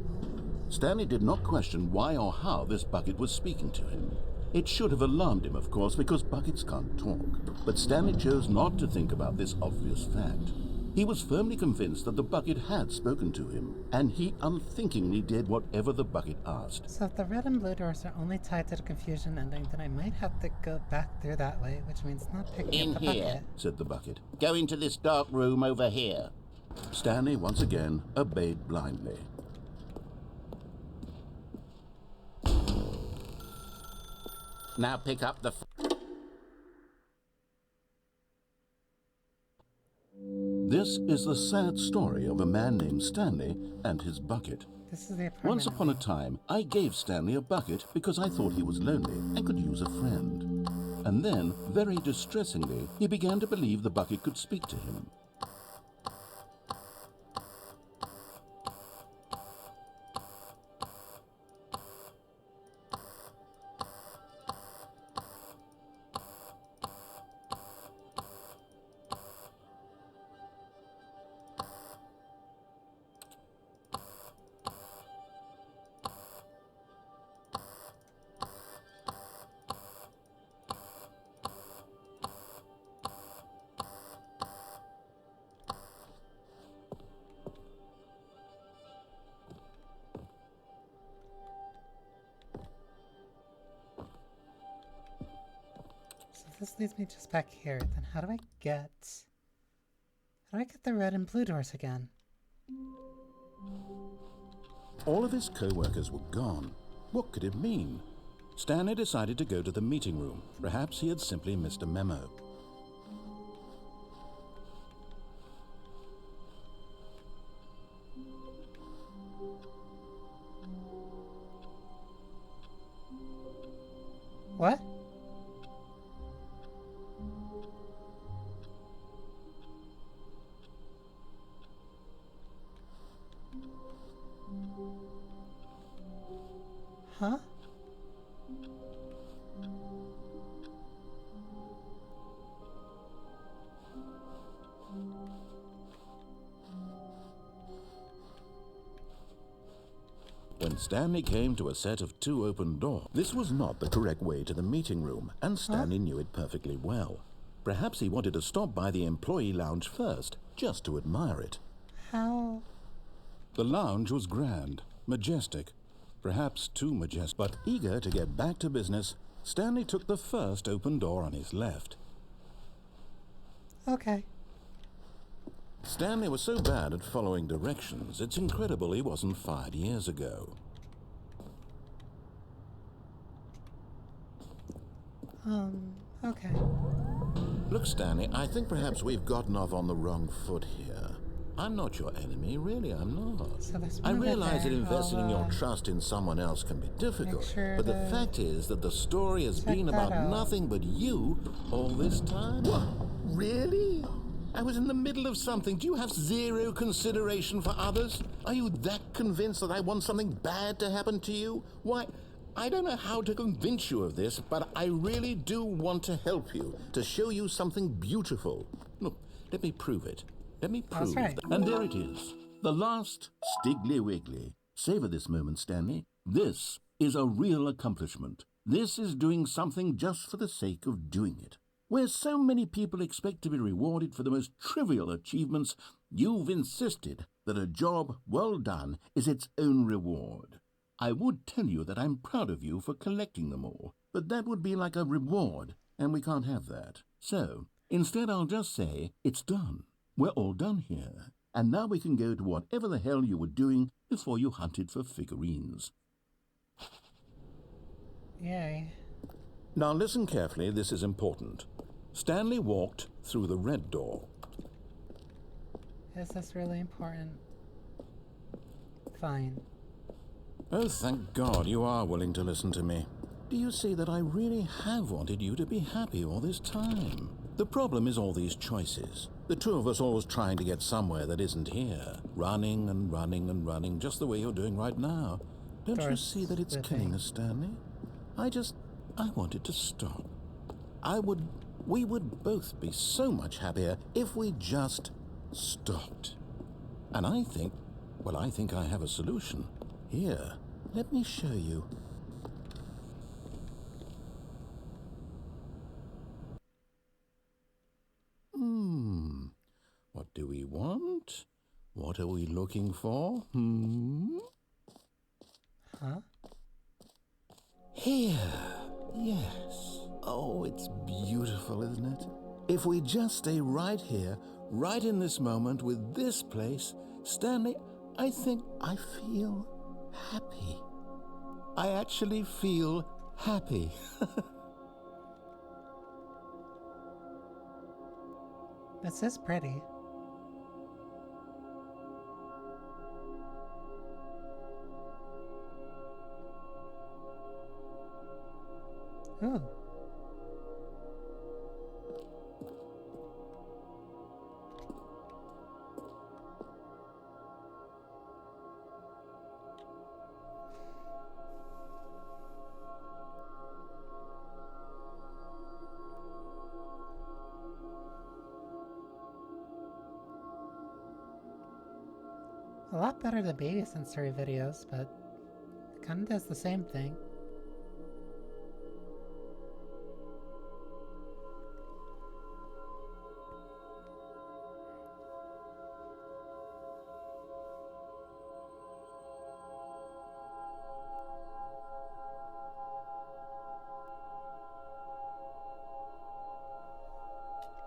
Stanley did not question why or how this bucket was speaking to him. It should have alarmed him, of course, because buckets can't talk. But Stanley chose not to think about this obvious fact. He was firmly convinced that the bucket had spoken to him, and he unthinkingly did whatever the bucket asked. So if the red and blue doors are only tied to the confusion ending, then I might have to go back through that way, which means not picking up the bucket. In here, said the bucket. Go into this dark room over here. Stanley once again obeyed blindly. Now pick up the... This is the sad story of a man named Stanley and his bucket. This is the apartment. Once upon a time, I gave Stanley a bucket because I thought he was lonely and could use a friend. And then, very distressingly, he began to believe the bucket could speak to him. This leads me just back here. Then how do I get the red and blue doors again? All of his co-workers were gone. What could it mean? Stanley decided to go to the meeting room. Perhaps he had simply missed a memo. What? Huh? When Stanley came to a set of 2 open doors, this was not the correct way to the meeting room, and Stanley knew it perfectly well. Perhaps he wanted to stop by the employee lounge first, just to admire it. How? The lounge was grand, majestic, perhaps too majestic. But eager to get back to business, Stanley took the first open door on his left. Okay. Stanley was so bad at following directions, it's incredible he wasn't fired years ago. Okay. Look, Stanley, I think perhaps we've gotten off on the wrong foot here. I'm not your enemy, really, I'm not. So there's I one over realize that there. investing your I'll, trust in someone else can be difficult, sure but the to fact is that the story has check been that about out. nothing but you all this time. What? Really? I was in the middle of something. Do you have zero consideration for others? Are you that convinced that I want something bad to happen to you? Why, I don't know how to convince you of this, but I really do want to help you, to show you something beautiful. Look, let me prove it. Let me prove right. that. And there it is. The last Stiggly Wiggly. Savor this moment, Stanley. This is a real accomplishment. This is doing something just for the sake of doing it. Where so many people expect to be rewarded for the most trivial achievements, you've insisted that a job well done is its own reward. I would tell you that I'm proud of you for collecting them all, but that would be like a reward, and we can't have that. So, instead I'll just say, it's done. We're all done here, and now we can go to whatever the hell you were doing before you hunted for figurines. Yay. Now listen carefully, this is important. Stanley walked through the red door. Is this really important? Fine. Oh, thank God you are willing to listen to me. Do you see that I really have wanted you to be happy all this time? The problem is all these choices. The two of us always trying to get somewhere that isn't here. Running and running and running, just the way you're doing right now. Don't you see that it's killing us, Stanley? I wanted to stop. We would both be so much happier if we just stopped. And I think I have a solution. Here, let me show you. What do we want? What are we looking for? Huh? Here. Yes. Oh, it's beautiful, isn't it? If we just stay right here, right in this moment with this place, Stanley, I think I feel happy. I actually feel happy. This is pretty. Ooh. A lot better than baby sensory videos, but it kind of does the same thing.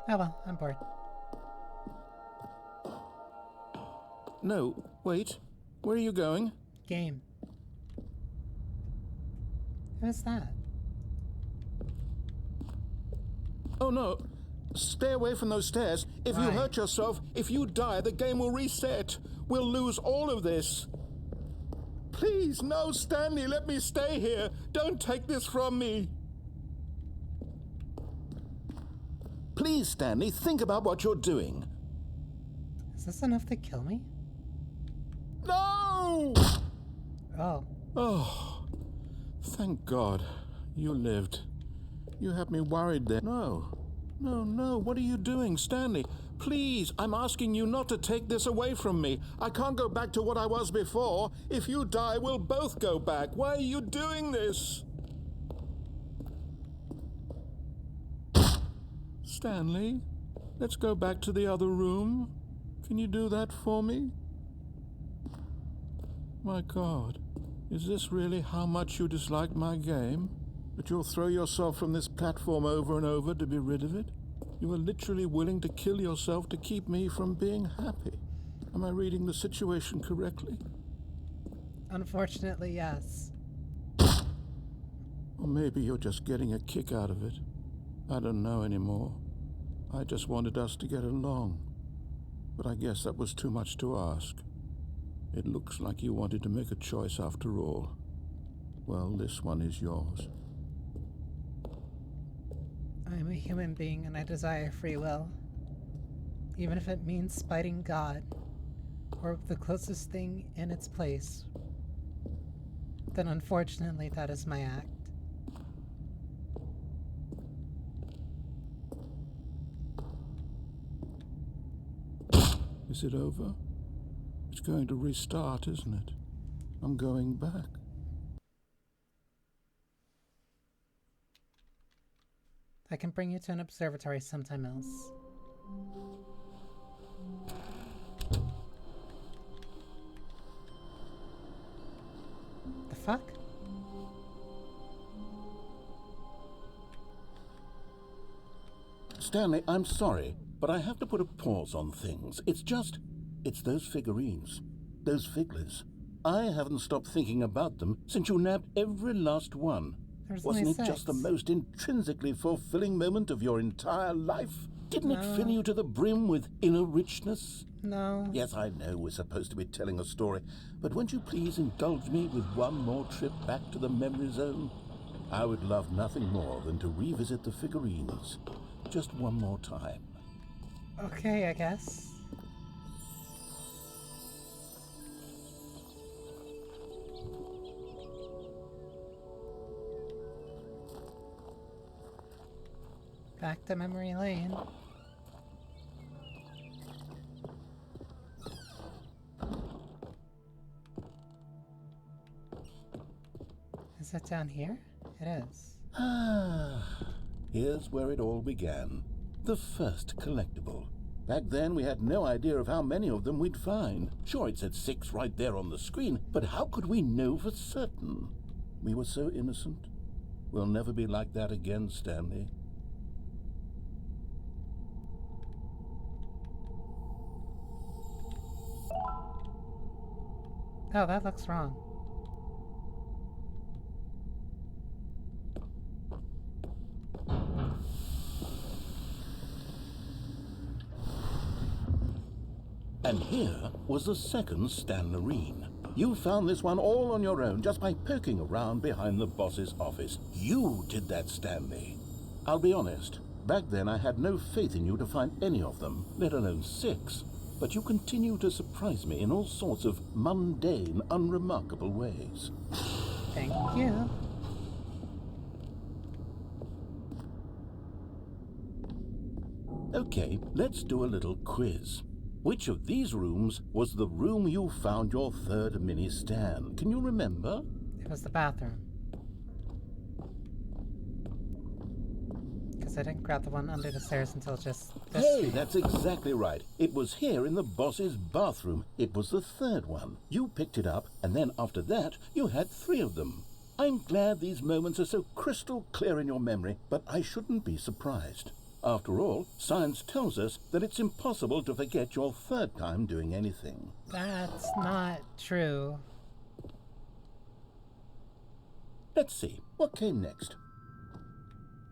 Oh well, I'm bored. No, wait. Where are you going? Game. Who's that? Oh no! Stay away from those stairs. If you Right. hurt yourself, if you die, the game will reset. We'll lose all of this. Please, no, Stanley, let me stay here. Don't take this from me. Please, Stanley, think about what you're doing. Is this enough to kill me? No! Oh. Oh, Thank God. You lived. You had me worried there. No. No. What are you doing, Stanley? Please, I'm asking you not to take this away from me. I can't go back to what I was before. If you die, we'll both go back. Why are you doing this? Stanley, let's go back to the other room. Can you do that for me? My God, is this really how much you dislike my game? That you'll throw yourself from this platform over and over to be rid of it? You are literally willing to kill yourself to keep me from being happy. Am I reading the situation correctly? Unfortunately, yes. Or maybe you're just getting a kick out of it. I don't know anymore. I just wanted us to get along. But I guess that was too much to ask. It looks like you wanted to make a choice after all. Well, this one is yours. I'm a human being and I desire free will. Even if it means spiting God, or the closest thing in its place, then unfortunately that is my act. Is it over? It's going to restart, isn't it? I'm going back. I can bring you to an observatory sometime else. The fuck? Stanley, I'm sorry, but I have to put a pause on things. It's those figurines. Those figglers. I haven't stopped thinking about them since you nabbed every last one. There's Wasn't only it just the 6. most intrinsically fulfilling moment of your entire life? Didn't it No. fill you to the brim with inner richness? No. Yes, I know we're supposed to be telling a story, but won't you please indulge me with one more trip back to the memory zone? I would love nothing more than to revisit the figurines. Just one more time. Okay, I guess. Back to memory lane. Is it down here? It is. Here's where it all began. The first collectible. Back then, we had no idea of how many of them we'd find. Sure, it said 6 right there on the screen, but how could we know for certain? We were so innocent. We'll never be like that again, Stanley. Oh, that looks wrong. And here was the second Stanlerine. You found this one all on your own just by poking around behind the boss's office. You did that, Stanley. I'll be honest, back then I had no faith in you to find any of them, let alone 6. But you continue to surprise me in all sorts of mundane, unremarkable ways. Thank you. Okay, let's do a little quiz. Which of these rooms was the room you found your third mini stand? Can you remember? It was the bathroom. Because I didn't grab the one under the stairs until just this Hey, screen. that's exactly right. It was here in the boss's bathroom. It was the third one. You picked it up, and then after that, you had 3 of them. I'm glad these moments are so crystal clear in your memory, but I shouldn't be surprised. After all, science tells us that it's impossible to forget your third time doing anything. That's not true. Let's see, what came next?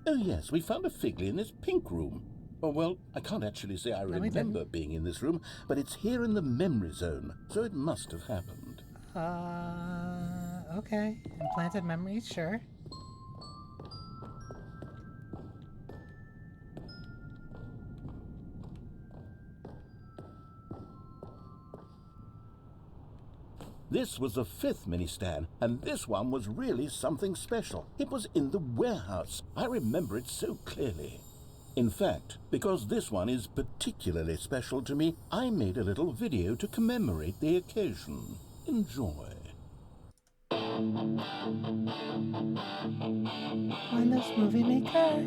Oh yes, we found a Figley in this pink room. Oh well, I can't actually say I No, we remember being in this room, but it's here in the memory zone, so it must have happened. Okay. Implanted memories, sure. This was the 5th mini-stand, and this one was really something special. It was in the warehouse. I remember it so clearly. In fact, because this one is particularly special to me, I made a little video to commemorate the occasion. Enjoy. Windows Movie Maker.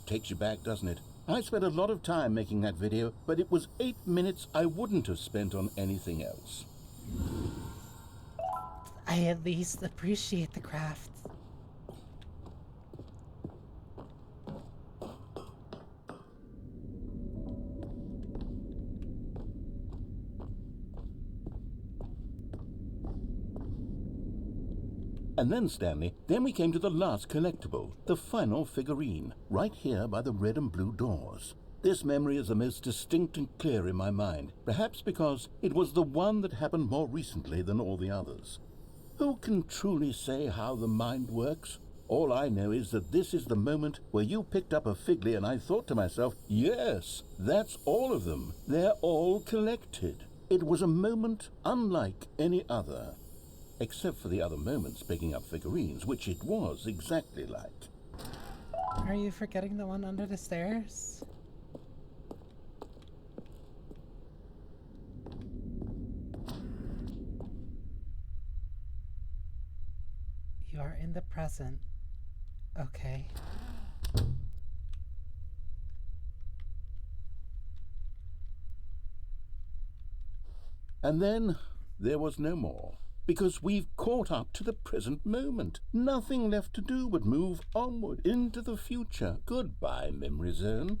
Takes you back, doesn't it? I spent a lot of time making that video, but it was 8 minutes I wouldn't have spent on anything else. I at least appreciate the craft. And then, Stanley, then we came to the last collectible, the final figurine, right here by the red and blue doors. This memory is the most distinct and clear in my mind, perhaps because it was the one that happened more recently than all the others. Who can truly say how the mind works? All I know is that this is the moment where you picked up a Figly and I thought to myself, yes, that's all of them. They're all collected. It was a moment unlike any other. Except for the other moments picking up figurines, which it was exactly like. Are you forgetting the one under the stairs? You are in the present. Okay. And then there was no more. Because we've caught up to the present moment. Nothing left to do but move onward into the future. Goodbye, Memory Zone.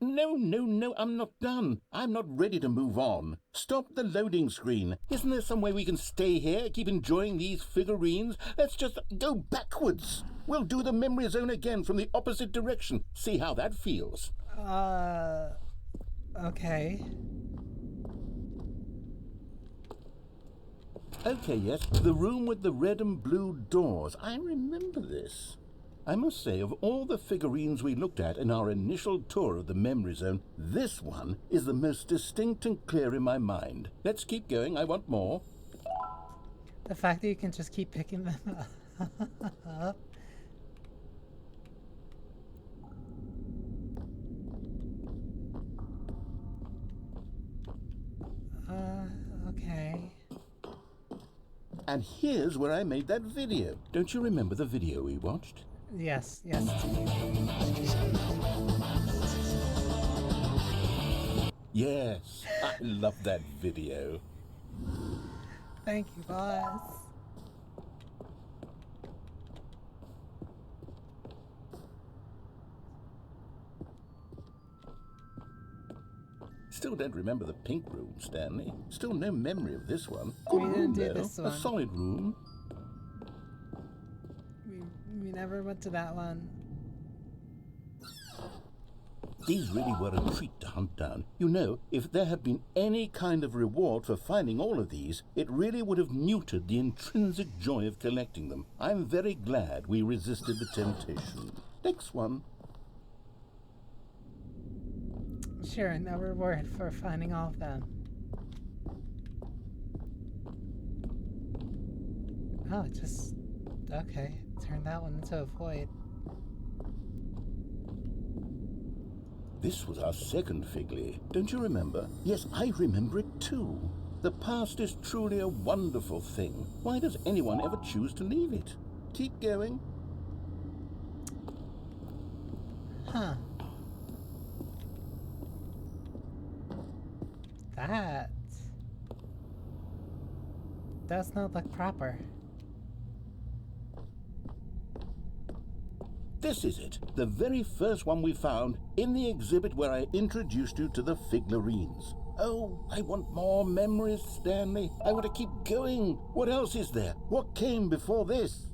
No, I'm not done. I'm not ready to move on. Stop the loading screen. Isn't there some way we can stay here, keep enjoying these figurines? Let's just go backwards. We'll do the Memory Zone again from the opposite direction. See how that feels. Okay. Okay, yes, the room with the red and blue doors. I remember this. I must say, of all the figurines we looked at in our initial tour of the Memory Zone, this one is the most distinct and clear in my mind. Let's keep going, I want more. The fact that you can just keep picking them up. Okay. And here's where I made that video. Don't you remember the video we watched? Yes. Yes, I love that video. Thank you, boss. Still don't remember the pink room, Stanley. Still no memory of this one. We Good didn't room, do though. this one. A solid room. We never went to that one. These really were a treat to hunt down. You know, if there had been any kind of reward for finding all of these, it really would have muted the intrinsic joy of collecting them. I'm very glad we resisted the temptation. Next one. Sure, no reward for finding all of them. Oh, just... okay. Turn that one into a void. This was our second Figly. Don't you remember? Yes, I remember it too. The past is truly a wonderful thing. Why does anyone ever choose to leave it? Keep going. Huh. That... does not look proper. This is it, the very first one we found in the exhibit where I introduced you to the figurines. Oh, I want more memories, Stanley. I want to keep going. What else is there? What came before this?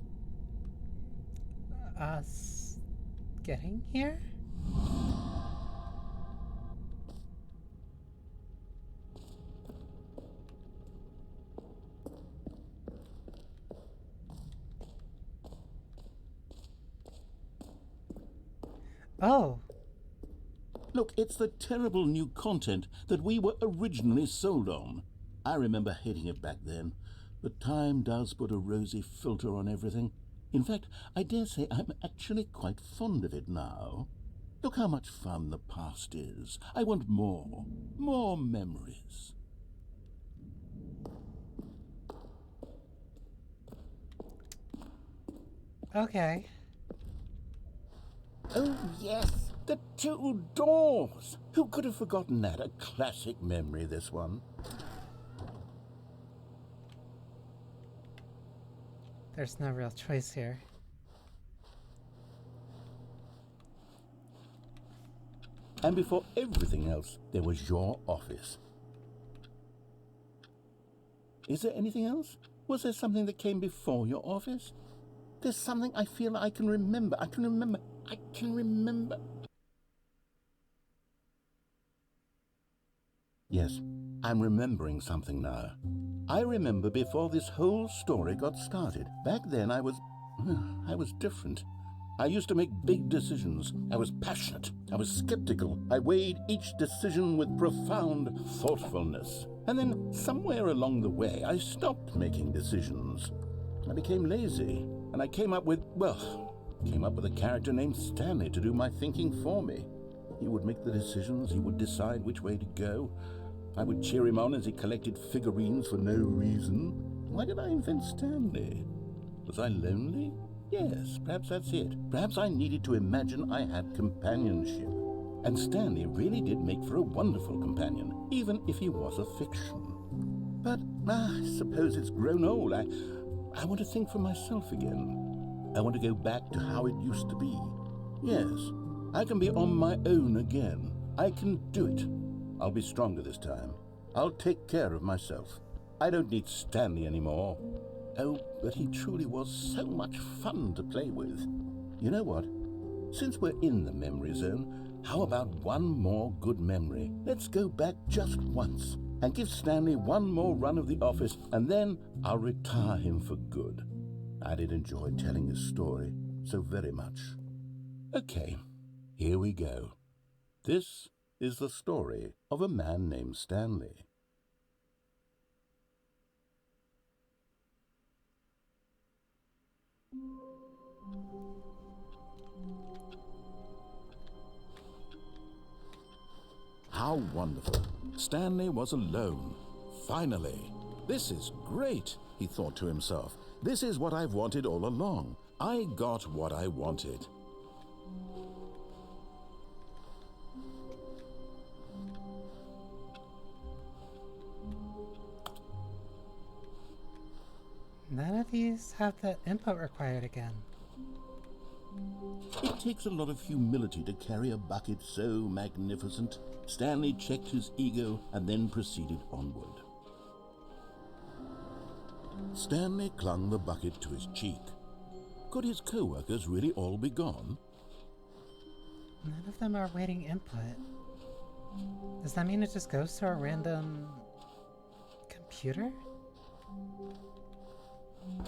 Us getting here? Oh, Look, it's the terrible new content that we were originally sold on. I remember hating it back then, but time does put a rosy filter on everything. In fact, I dare say I'm actually quite fond of it now. Look how much fun the past is. I want more. More memories. okay. Oh, yes, the two doors. Who could have forgotten that? A classic memory, this one. There's no real choice here. And before everything else, there was your office. Is there anything else? Was there something that came before your office? There's something I feel I can remember. I can remember. Yes, I'm remembering something now. I remember before this whole story got started. Back then I was different. I used to make big decisions. I was passionate. I was skeptical. I weighed each decision with profound thoughtfulness. And then somewhere along the way, I stopped making decisions. I became lazy, and I came up with a character named Stanley to do my thinking for me. He would make the decisions, he would decide which way to go. I would cheer him on as he collected figurines for no reason. Why did I invent Stanley? Was I lonely? Yes, perhaps that's it. Perhaps I needed to imagine I had companionship. And Stanley really did make for a wonderful companion, even if he was a fiction. But I suppose it's grown old. I want to think for myself again. I want to go back to how it used to be. Yes, I can be on my own again. I can do it. I'll be stronger this time. I'll take care of myself. I don't need Stanley anymore. Oh, but he truly was so much fun to play with. You know what? Since we're in the memory zone, how about one more good memory? Let's go back just once and give Stanley one more run of the office, and then I'll retire him for good. I did enjoy telling his story so very much. Okay, here we go. This is the story of a man named Stanley. How wonderful. Stanley was alone. Finally. This is great, he thought to himself. This is what I've wanted all along. I got what I wanted. None of these have the input required again. It takes a lot of humility to carry a bucket so magnificent. Stanley checked his ego and then proceeded onward. Stanley clung the bucket to his cheek. Could his co-workers really all be gone? None of them are waiting input. Does that mean it just goes to a random computer?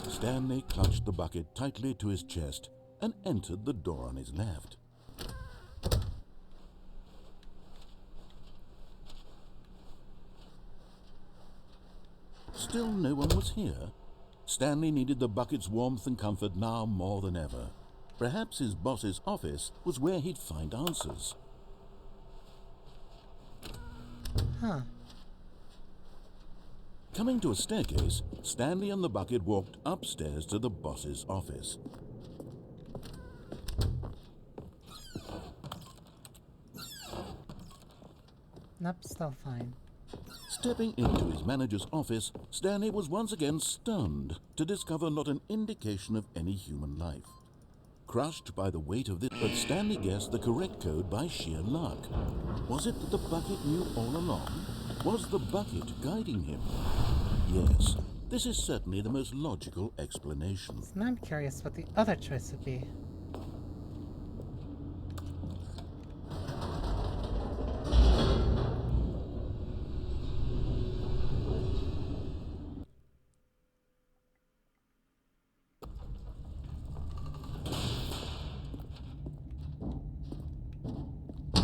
Stanley clutched the bucket tightly to his chest and entered the door on his left. Still no one was here. Stanley needed the bucket's warmth and comfort now more than ever. Perhaps his boss's office was where he'd find answers. Huh. Coming to a staircase, Stanley and the bucket walked upstairs to the boss's office. Nope, still fine. Stepping into his manager's office, Stanley was once again stunned to discover not an indication of any human life. Crushed by the weight of this, but Stanley guessed the correct code by sheer luck. Was it that the bucket knew all along? Was the bucket guiding him? Yes, this is certainly the most logical explanation. So now I'm curious what the other choice would be.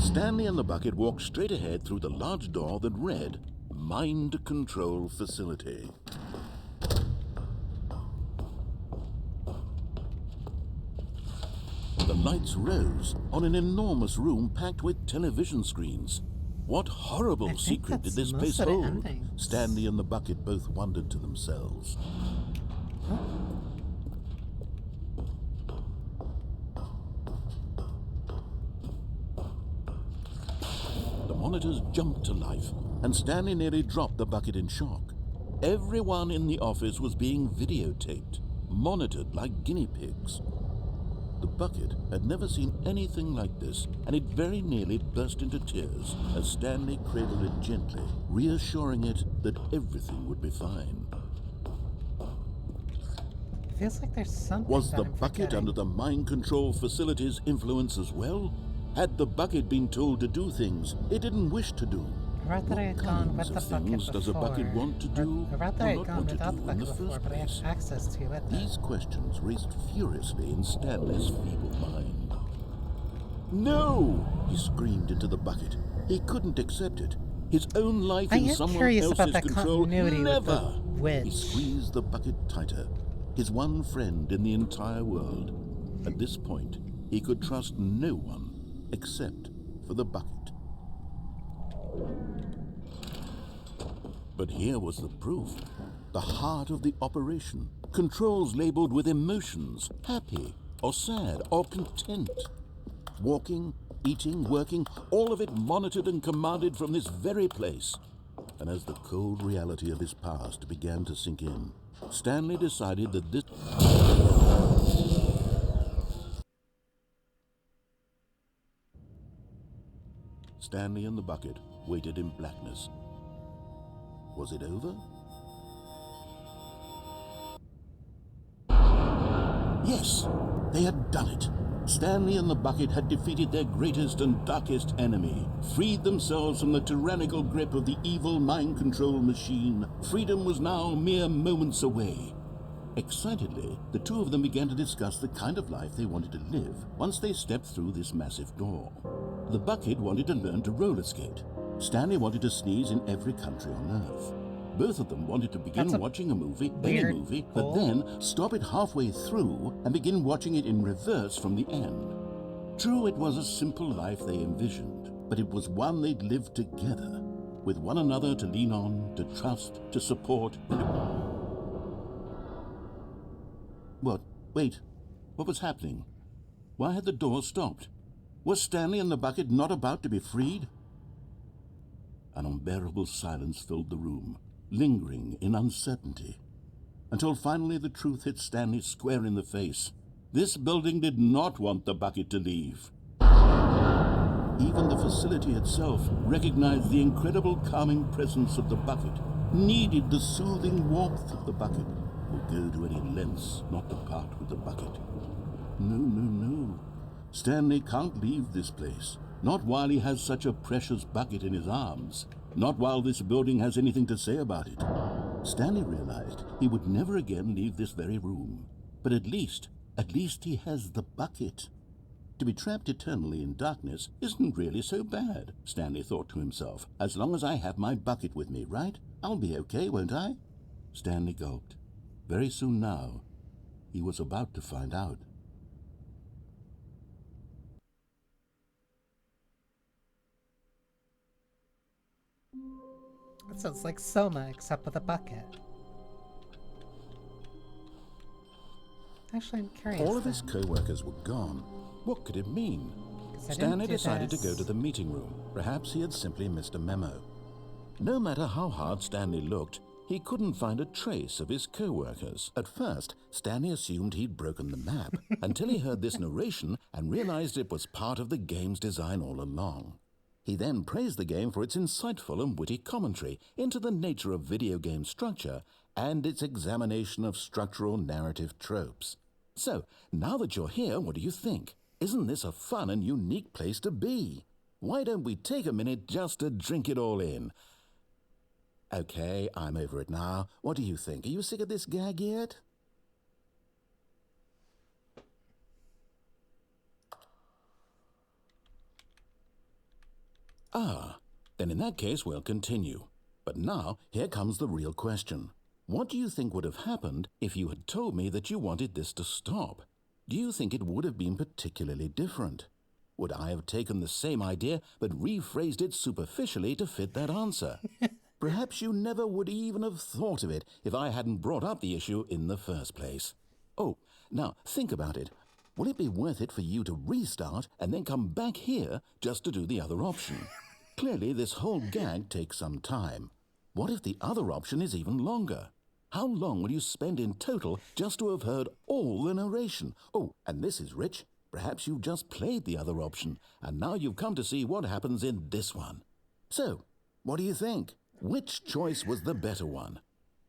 Stanley and the bucket walked straight ahead through the large door that read, Mind Control Facility. The lights rose on an enormous room packed with television screens. What horrible secret did this place hold? Stanley and the bucket both wondered to themselves. The monitors jumped to life, and Stanley nearly dropped the bucket in shock. Everyone in the office was being videotaped, monitored like guinea pigs. The bucket had never seen anything like this, and it very nearly burst into tears as Stanley cradled it gently, reassuring it that everything would be fine. Feels like there's something. Was that the I'm bucket forgetting. under the mind control facility's influence as well? Had the bucket been told to do things it didn't wish to do? I read that I had gone with the bucket Things before. does a bucket want to do I read that or I had not gone want to without the do in bucket the before, first but I had place? access to it. These questions raced furiously in Stanley's feeble mind. No! He screamed into the bucket. He couldn't accept it. His own life I in am someone curious else's about that control. continuity with the Never! witch. He squeezed the bucket tighter. His one friend in the entire world. At this point, he could trust no one except for the bucket. But here was the proof. The heart of the operation. Controls labeled with emotions, happy or sad or content. Walking, eating, working, all of it monitored and commanded from this very place. And as the cold reality of his past began to sink in, Stanley decided that this... Stanley and the bucket waited in blackness. Was it over? Yes, they had done it. Stanley and the bucket had defeated their greatest and darkest enemy, freed themselves from the tyrannical grip of the evil mind control machine. Freedom was now mere moments away. Excitedly, the two of them began to discuss the kind of life they wanted to live once they stepped through this massive door. The bucket wanted to learn to roller skate. Stanley wanted to sneeze in every country on Earth. Both of them wanted to begin watching a movie, any weird movie, goal. but then stop it halfway through and begin watching it in reverse from the end. True, it was a simple life they envisioned, but it was one they'd lived together, with one another to lean on, to trust, to support. What? Wait. What was happening? Why had the door stopped? Was Stanley and the bucket not about to be freed? An unbearable silence filled the room, lingering in uncertainty, until finally the truth hit Stanley square in the face. This building did not want the bucket to leave. Even the facility itself recognized the incredible calming presence of the bucket, needed the soothing warmth of the bucket, would go to any lengths not to part with the bucket. No. Stanley can't leave this place. Not while he has such a precious bucket in his arms. Not while this building has anything to say about it. Stanley realized he would never again leave this very room. But at least he has the bucket. To be trapped eternally in darkness isn't really so bad, Stanley thought to himself. As long as I have my bucket with me, right? I'll be okay, won't I? Stanley gulped. Very soon now, he was about to find out. That sounds like Soma, except with a bucket. Actually, I'm curious. All of his then. co-workers were gone. What could it mean? 'Cause I didn't Stanley do decided to this. go to the meeting room. Perhaps he had simply missed a memo. No matter how hard Stanley looked, he couldn't find a trace of his co-workers. At first, Stanley assumed he'd broken the map until he heard this narration and realized it was part of the game's design all along. He then praised the game for its insightful and witty commentary into the nature of video game structure and its examination of structural narrative tropes. So, now that you're here, what do you think? Isn't this a fun and unique place to be? Why don't we take a minute just to drink it all in? Okay, I'm over it now. What do you think? Are you sick of this gag yet? Ah, then in that case we'll continue. But now, here comes the real question. What do you think would have happened if you had told me that you wanted this to stop? Do you think it would have been particularly different? Would I have taken the same idea but rephrased it superficially to fit that answer? Perhaps you never would even have thought of it if I hadn't brought up the issue in the first place. Oh, now think about it. Will it be worth it for you to restart and then come back here just to do the other option? Clearly, this whole gag takes some time. What if the other option is even longer? How long will you spend in total just to have heard all the narration? Oh, and this is rich. Perhaps you've just played the other option, and now you've come to see what happens in this one. So, what do you think? Which choice was the better one?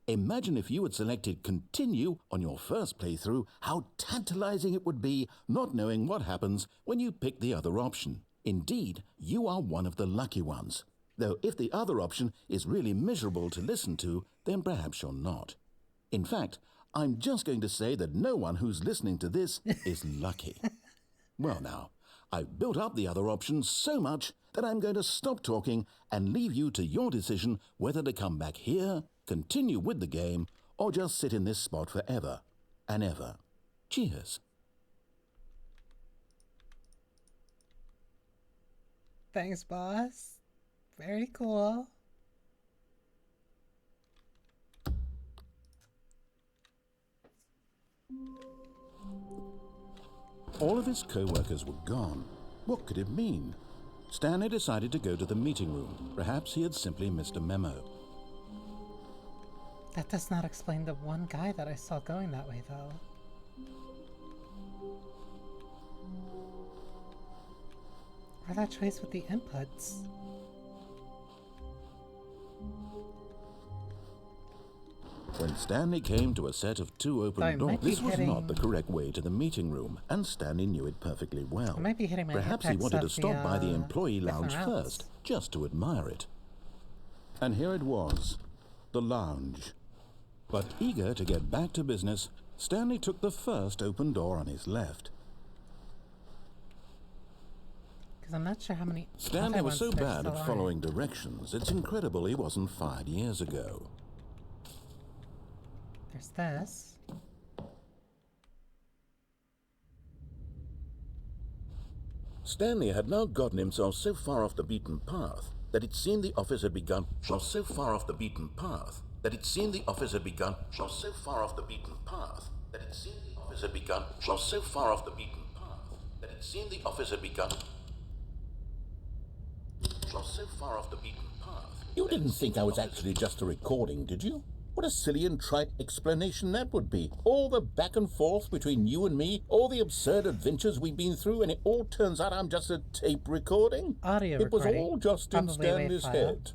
Imagine if you had selected continue on your first playthrough, how tantalizing it would be not knowing what happens when you pick the other option. Indeed, you are one of the lucky ones. Though if the other option is really miserable to listen to, then perhaps you're not. In fact, I'm just going to say that no one who's listening to this is lucky. Well now, I've built up the other option so much that I'm going to stop talking and leave you to your decision whether to come back here, continue with the game, or just sit in this spot forever and ever. Cheers. Thanks, boss. Very cool. All of his co-workers were gone. What could it mean? Stanley decided to go to the meeting room. Perhaps he had simply missed a memo. That does not explain the one guy that I saw going that way, though. Or that choice with the inputs. When Stanley came to a set of two open doors, this was not the correct way to the meeting room, and Stanley knew it perfectly well. I might be hitting my Perhaps he wanted to stop by the employee lounge first, just to admire it. And here it was, the lounge. But eager to get back to business, Stanley took the first open door on his left. Because I'm not sure how many. Stanley was so bad at following directions, it's incredible he wasn't fired years ago. There's this. Stanley had now gotten himself so far off the beaten path that it seemed the office had begun. So far off the beaten path that it seemed the office had begun. So far off the beaten path that it seemed the office had begun. So far off the beaten path that it seemed the office had begun. So far off the beaten path. You didn't think I was actually just a recording, did you? What a silly and trite explanation that would be. All the back and forth between you and me, all the absurd adventures we've been through, and it all turns out I'm just a tape recording? Audio It was recording. all just in Probably Stanley's WAV file. head.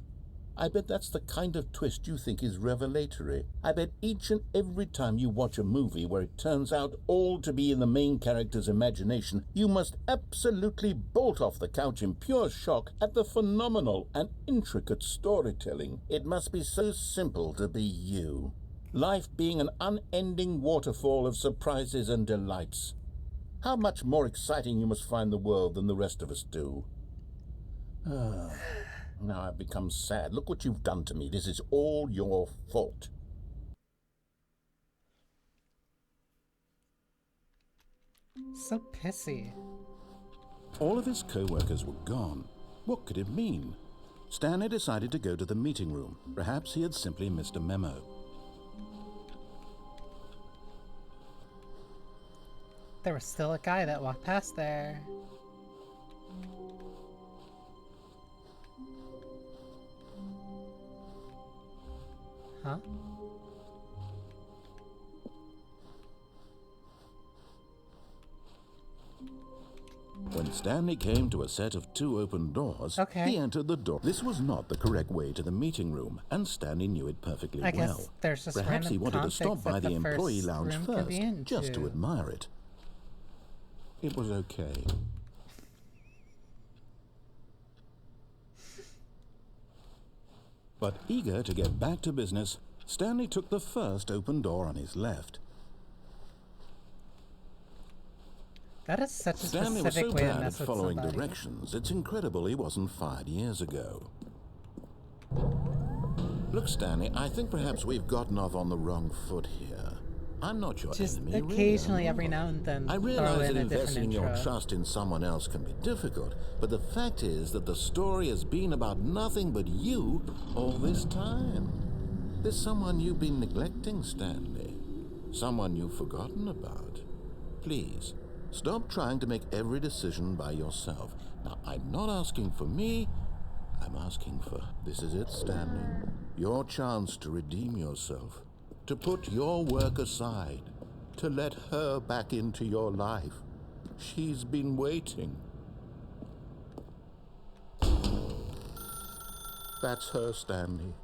I bet that's the kind of twist you think is revelatory. I bet each and every time you watch a movie where it turns out all to be in the main character's imagination, you must absolutely bolt off the couch in pure shock at the phenomenal and intricate storytelling. It must be so simple to be you. Life being an unending waterfall of surprises and delights. How much more exciting you must find the world than the rest of us do. Now I've become sad. Look what you've done to me. This is all your fault. So pissy. All of his co-workers were gone. What could it mean? Stanley decided to go to the meeting room. Perhaps he had simply missed a memo. There was still a guy that walked past there. Huh? When Stanley came to a set of 2 open doors, Okay. he entered the door. This was not the correct way to the meeting room, and Stanley knew it perfectly I well. guess there's just Perhaps he random wanted to configs stop by that the employee first lounge room could be first, just to into. admire it. It was okay. But eager to get back to business, Stanley took the first open door on his left. That is such a Stanley was specific so way to bad at mess with following somebody. directions, it's incredible he wasn't fired years ago. Look, Stanley, I think perhaps we've gotten off on the wrong foot here. I'm not your Just enemy, occasionally, really, every now and then, I throw realize in that a different investing your intro. trust in someone else can be difficult, but the fact is that the story has been about nothing but you all this time. There's someone you've been neglecting, Stanley. Someone you've forgotten about. Please, stop trying to make every decision by yourself. Now, I'm not asking for me, I'm asking for... This is it, Stanley. Your chance to redeem yourself. To put your work aside. To let her back into your life. She's been waiting. That's her, Stanley.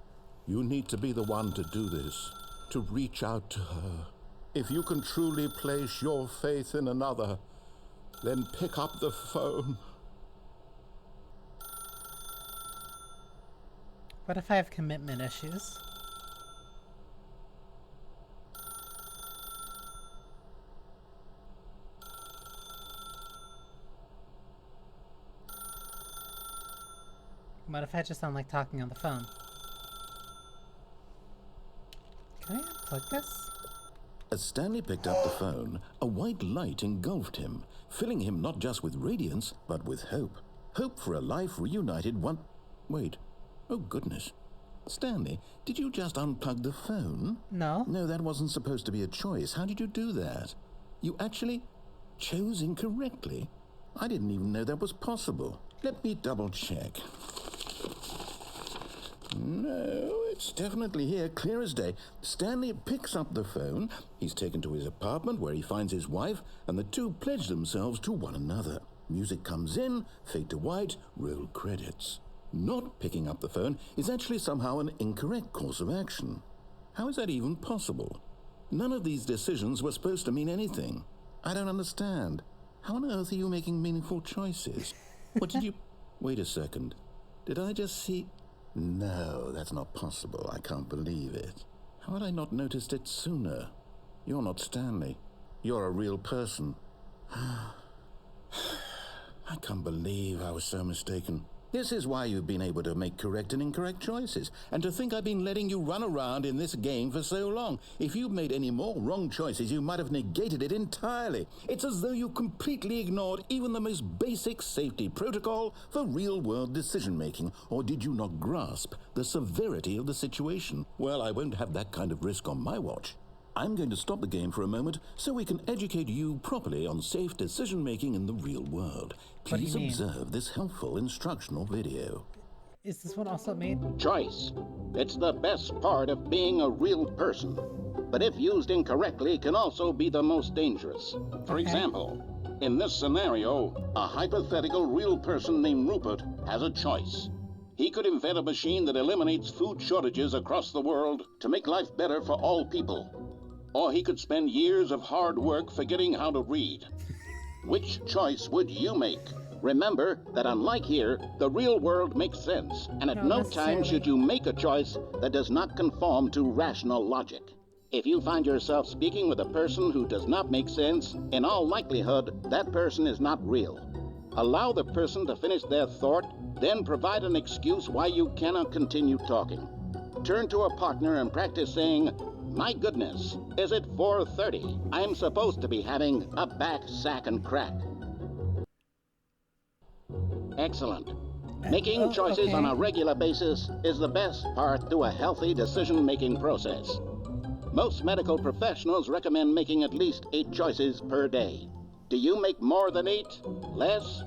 You need to be the one to do this. To reach out to her. If you can truly place your faith in another, then pick up the phone. What if I have commitment issues? What if I just don't like talking on the phone? Can I unplug this? As Stanley picked up the phone, a white light engulfed him, filling him not just with radiance, but with hope. Hope for a life reunited one... Wait. Oh, goodness. Stanley, did you just unplug the phone? No. No, that wasn't supposed to be a choice. How did you do that? You actually chose incorrectly? I didn't even know that was possible. Let me double check. No, it's definitely here, clear as day. Stanley picks up the phone. He's taken to his apartment where he finds his wife, and the two pledge themselves to one another. Music comes in, fade to white, roll credits. Not picking up the phone is actually somehow an incorrect course of action. How is that even possible? None of these decisions were supposed to mean anything. I don't understand. How on earth are you making meaningful choices? What did you... Wait a second. Did I just see... No, that's not possible. I can't believe it. How had I not noticed it sooner? You're not Stanley. You're a real person. I can't believe I was so mistaken. This is why you've been able to make correct and incorrect choices. And to think I've been letting you run around in this game for so long. If you'd made any more wrong choices, you might have negated it entirely. It's as though you completely ignored even the most basic safety protocol for real-world decision-making. Or did you not grasp the severity of the situation? Well, I won't have that kind of risk on my watch. I'm going to stop the game for a moment so we can educate you properly on safe decision-making in the real world. What do you Please mean? observe this helpful instructional video. Is this one also made? Choice. It's the best part of being a real person. But if used incorrectly, can also be the most dangerous. For Okay. example, in this scenario, a hypothetical real person named Rupert has a choice. He could invent a machine that eliminates food shortages across the world to make life better for all people. Or he could spend years of hard work forgetting how to read. Which choice would you make? Remember that unlike here, the real world makes sense, and at Not no time necessarily. should you make a choice that does not conform to rational logic. If you find yourself speaking with a person who does not make sense, in all likelihood, that person is not real. Allow the person to finish their thought, then provide an excuse why you cannot continue talking. Turn to a partner and practice saying, "My goodness, is it 4:30? I'm supposed to be having a back, sack, and crack." Excellent. Making choices on a regular basis is the best part to a healthy decision-making process. Most medical professionals recommend making at least 8 choices per day. Do you make more than 8? Less?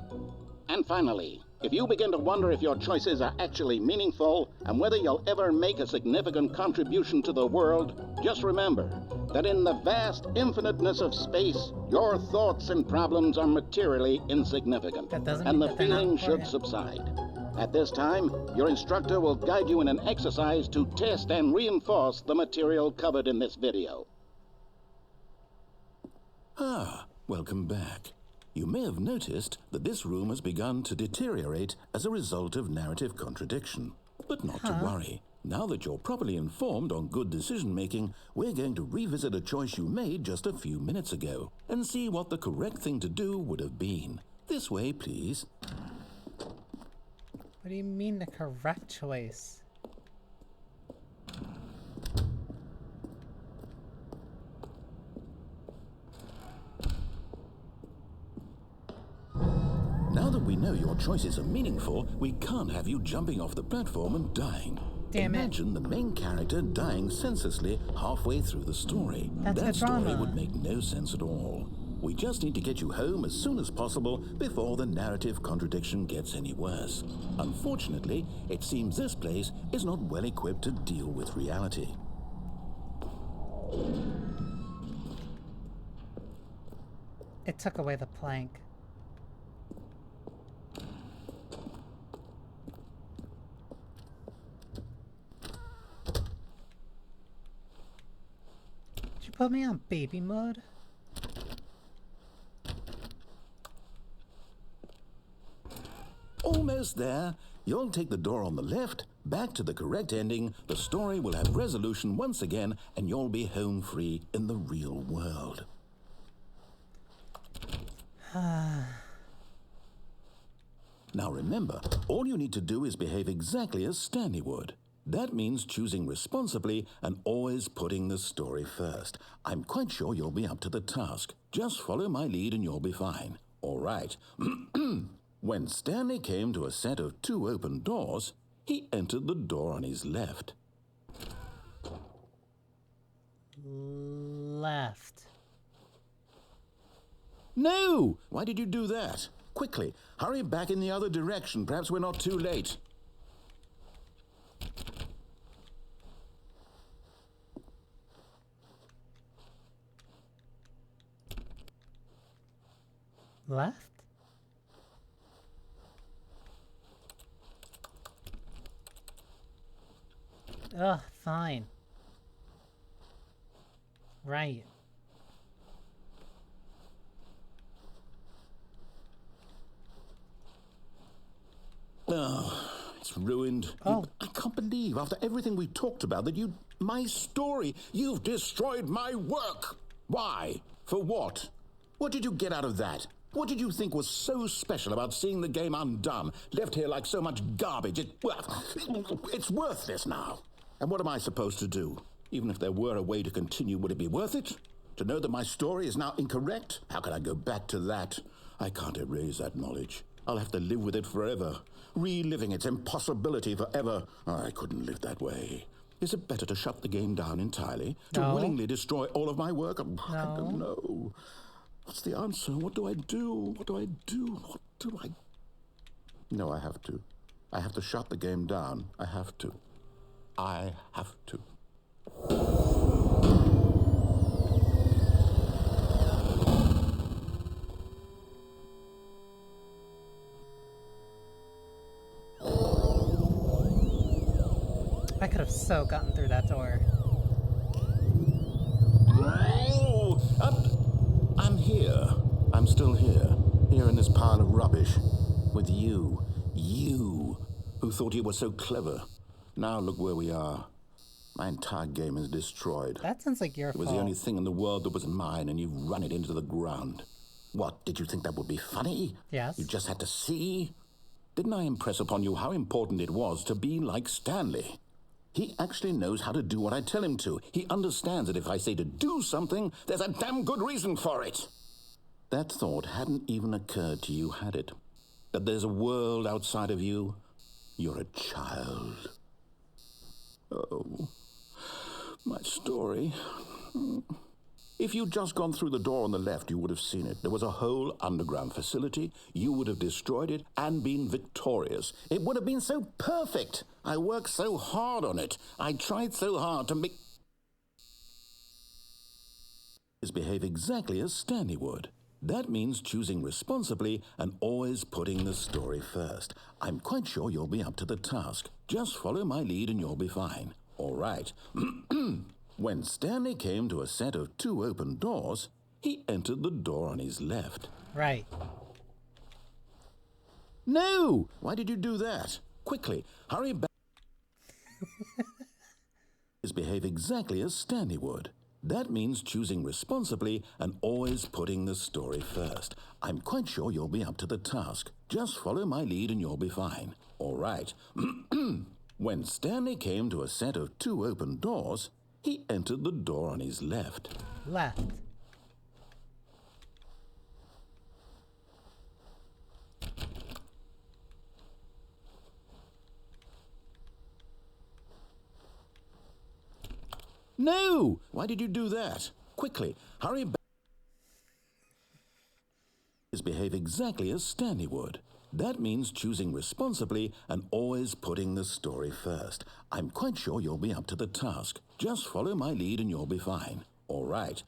And finally, If you begin to wonder if your choices are actually meaningful and whether you'll ever make a significant contribution to the world, just remember that in the vast infiniteness of space, your thoughts and problems are materially insignificant, That doesn't and mean the that they're not feeling should important. subside. At this time, your instructor will guide you in an exercise to test and reinforce the material covered in this video. Ah, welcome back. You may have noticed that this room has begun to deteriorate as a result of narrative contradiction. But not to worry. Now that you're properly informed on good decision-making, we're going to revisit a choice you made just a few minutes ago and see what the correct thing to do would have been. This way, please. What do you mean the correct choice? Now that we know your choices are meaningful, we can't have you jumping off the platform and dying. Damn it. Imagine the main character dying senselessly halfway through the story. That's That the story drama. would make no sense at all. We just need to get you home as soon as possible before the narrative contradiction gets any worse. Unfortunately, it seems this place is not well equipped to deal with reality. It took away the plank. Did you put me on baby mode? Almost there. You'll take the door on the left, back to the correct ending, the story will have resolution once again, and you'll be home free in the real world. Now remember, all you need to do is behave exactly as Stanley would. That means choosing responsibly and always putting the story first. I'm quite sure you'll be up to the task. Just follow my lead and you'll be fine. All right. When Stanley came to a set of 2 open doors, he entered the door on his left. Left. No! Why did you do that? Quickly, hurry back in the other direction. Perhaps we're not too late. Left? Ugh, fine. Right. Oh, it's ruined. Oh. I can't believe, after everything we talked about, that you... My story! You've destroyed my work! Why? For what? What did you get out of that? What did you think was so special about seeing the game undone, left here like so much garbage? It's worthless now. And what am I supposed to do? Even if there were a way to continue, would it be worth it? To know that my story is now incorrect? How can I go back to that? I can't erase that knowledge. I'll have to live with it forever, reliving its impossibility forever. I couldn't live that way. Is it better to shut the game down entirely? To No. willingly destroy all of my work? I No. don't know. What's the answer? What do I do? What do I do? What do I... No, I have to. I have to shut the game down. I have to. I have to. I could have so gotten through that door. Oh, I'm here. I'm still here. Here in this pile of rubbish. With you. You, who thought you were so clever. Now look where we are. My entire game is destroyed. That sounds like your It was fault. the only thing in the world that was mine, and you've run it into the ground. What, did you think that would be funny? Yes. You just had to see? Didn't I impress upon you how important it was to be like Stanley? He actually knows how to do what I tell him to. He understands that if I say to do something, there's a damn good reason for it. That thought hadn't even occurred to you, had it? That there's a world outside of you? You're a child. Oh, my story. If you'd just gone through the door on the left, you would have seen it. There was a whole underground facility. You would have destroyed it and been victorious. It would have been so perfect. I worked so hard on it. I tried so hard to make... behave exactly as Stanley would. That means choosing responsibly and always putting the story first. I'm quite sure you'll be up to the task. Just follow my lead and you'll be fine. All right. When Stanley came to a set of 2 open doors, he entered the door on his left. Right. No! Why did you do that? Quickly, hurry back. Behave exactly as Stanley would. That means choosing responsibly and always putting the story first. I'm quite sure you'll be up to the task. Just follow my lead and you'll be fine. All right. When Stanley came to a set of 2 open doors, he entered the door on his left. Left. No! Why did you do that? Quickly, hurry back. Behave exactly as Stanley would. That means choosing responsibly and always putting the story first. I'm quite sure you'll be up to the task. Just follow my lead and you'll be fine. All right.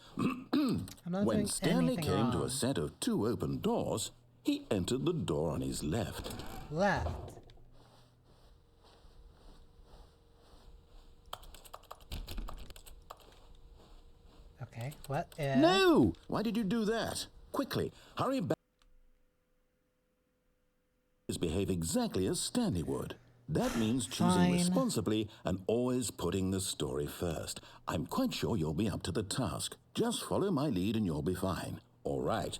When Stanley came to a set of 2 open doors, he entered the door on his left. Left. Okay, what is... No! Why did you do that? Quickly, hurry back. Behave exactly as Stanley would. That means choosing responsibly and always putting the story first. I'm quite sure you'll be up to the task. Just follow my lead and you'll be fine. All right.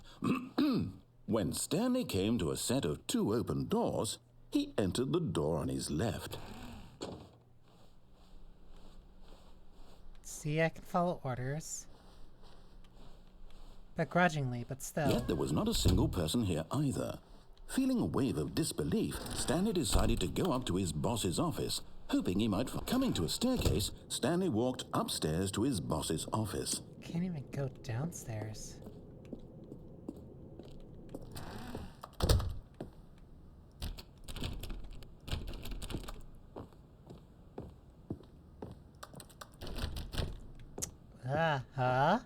When Stanley came to a set of 2 open doors, he entered the door on his left. See, I can follow orders. Begrudgingly, but still. Yet there was not a single person here either. Feeling a wave of disbelief, Stanley decided to go up to his boss's office, hoping he might... Coming to a staircase, Stanley walked upstairs to his boss's office. Can't even go downstairs. Huh?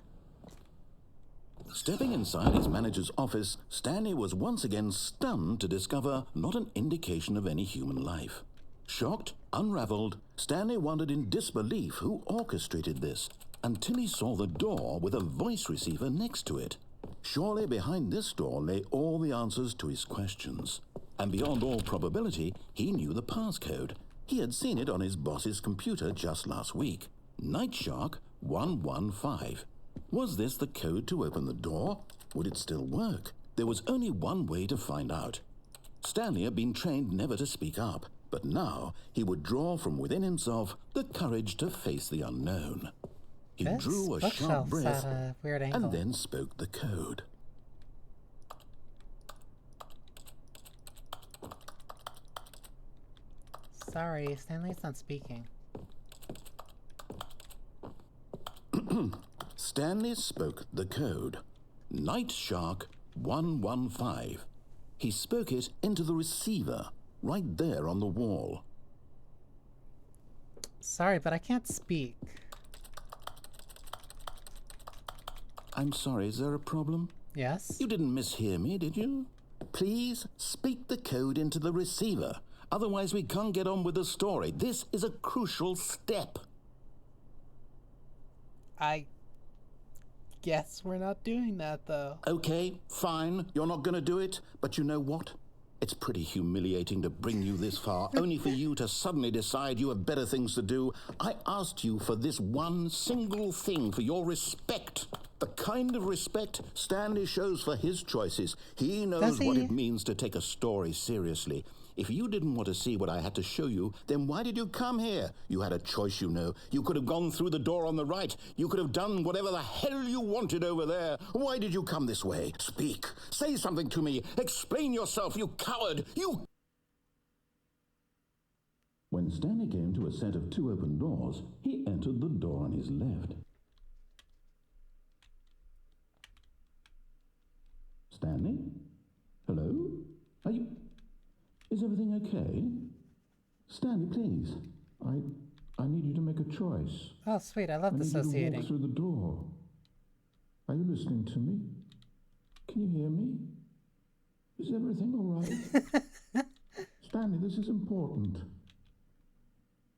Stepping inside his manager's office, Stanley was once again stunned to discover not an indication of any human life. Shocked, unraveled, Stanley wondered in disbelief who orchestrated this, until he saw the door with a voice receiver next to it. Surely behind this door lay all the answers to his questions. And beyond all probability, he knew the passcode. He had seen it on his boss's computer just last week. Night Shark 115. Was this the code to open the door? Would it still work? There was only one way to find out. Stanley had been trained never to speak up, but now he would draw from within himself the courage to face the unknown. He drew a sharp breath and then spoke the code. Sorry, Stanley's not speaking. Stanley spoke the code. Night Shark 115. He spoke it into the receiver, right there on the wall. Sorry, but I can't speak. I'm sorry, is there a problem? Yes? You didn't mishear me, did you? Please speak the code into the receiver. Otherwise we can't get on with the story. This is a crucial step. I guess we're not doing that, though. Okay, fine. You're not going to do it. But you know what? It's pretty humiliating to bring you this far, only for you to suddenly decide you have better things to do. I asked you for this one single thing, for your respect. The kind of respect Stanley shows for his choices. He knows what it means to take a story seriously. If you didn't want to see what I had to show you, then why did you come here? You had a choice, you know. You could have gone through the door on the right. You could have done whatever the hell you wanted over there. Why did you come this way? Speak. Say something to me. Explain yourself, you coward. You... When Stanley came to a set of 2 open doors, he entered the door on his left. Stanley? Hello? Are you... Is everything okay? Stanley, please. I need you to make a choice. Oh, sweet. I love I need you to dissociating. walk through the door. Are you listening to me? Can you hear me? Is everything all right? Stanley, this is important.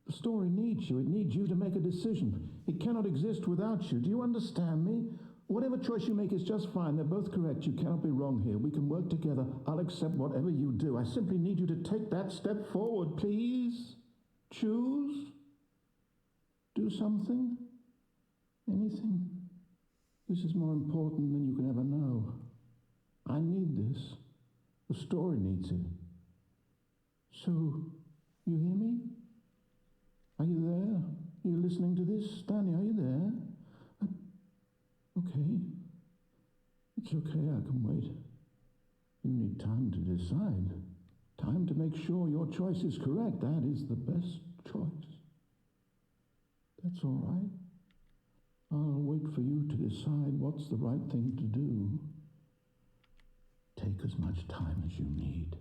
The story needs you. It needs you to make a decision. It cannot exist without you. Do you understand me? Whatever choice you make is just fine. They're both correct. You cannot be wrong here. We can work together. I'll accept whatever you do. I simply need you to take that step forward, please. Choose. Do something. Anything. This is more important than you can ever know. I need this. The story needs it. So, you hear me? Are you there? Are you listening to this? Stanley, are you there? Okay. It's okay, I can wait. You need time to decide. Time to make sure your choice is correct. That is the best choice. That's all right. I'll wait for you to decide what's the right thing to do. Take as much time as you need.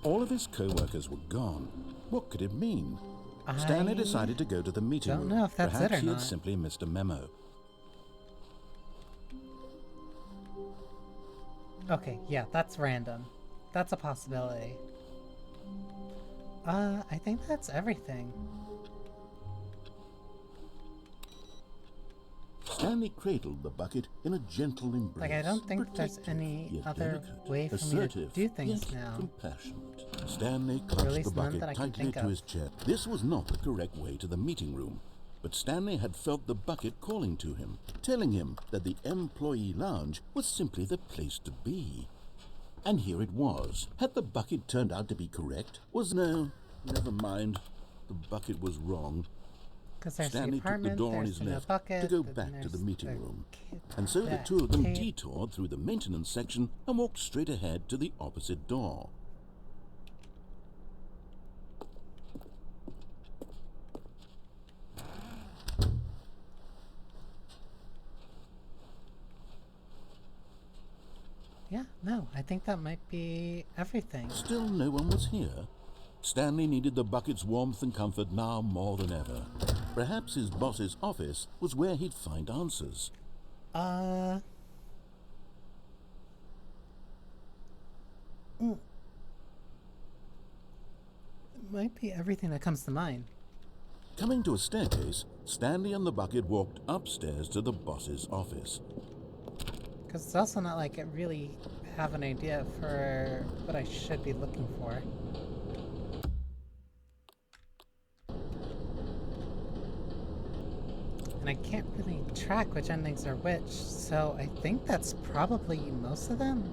All of his co-workers were gone. What could it mean? Stanley decided to go to the meeting room. don't know if that's it or Perhaps he had not. simply missed a memo. Okay, yeah, that's random. That's a possibility. I think that's everything. Stanley cradled the bucket in a gentle embrace. Like, I don't think there's Protective, any yet other delicate. way for me to Assertive, do things yet now. compassionate. Stanley clutched least the none bucket that I can tightly think to of. his chest. This was not the correct way to the meeting room, but Stanley had felt the bucket calling to him, telling him that the employee lounge was simply the place to be. And here it was. Had the bucket turned out to be correct? No, never mind. The bucket was wrong. Because there's Stanley the took the apartment, door on there's his the no left bucket, to go then back to the there's meeting the room. kid And so the that two of them tape. detoured through the maintenance section and walked straight ahead to the opposite door. Yeah, no, I think that might be everything. Still no one was here. Stanley needed the bucket's warmth and comfort now more than ever. Perhaps his boss's office was where he'd find answers. It might be everything that comes to mind. Coming to a staircase, Stanley and the bucket walked upstairs to the boss's office. Because it's also not like I really have an idea for what I should be looking for. And I can't really track which endings are which, so I think that's probably most of them.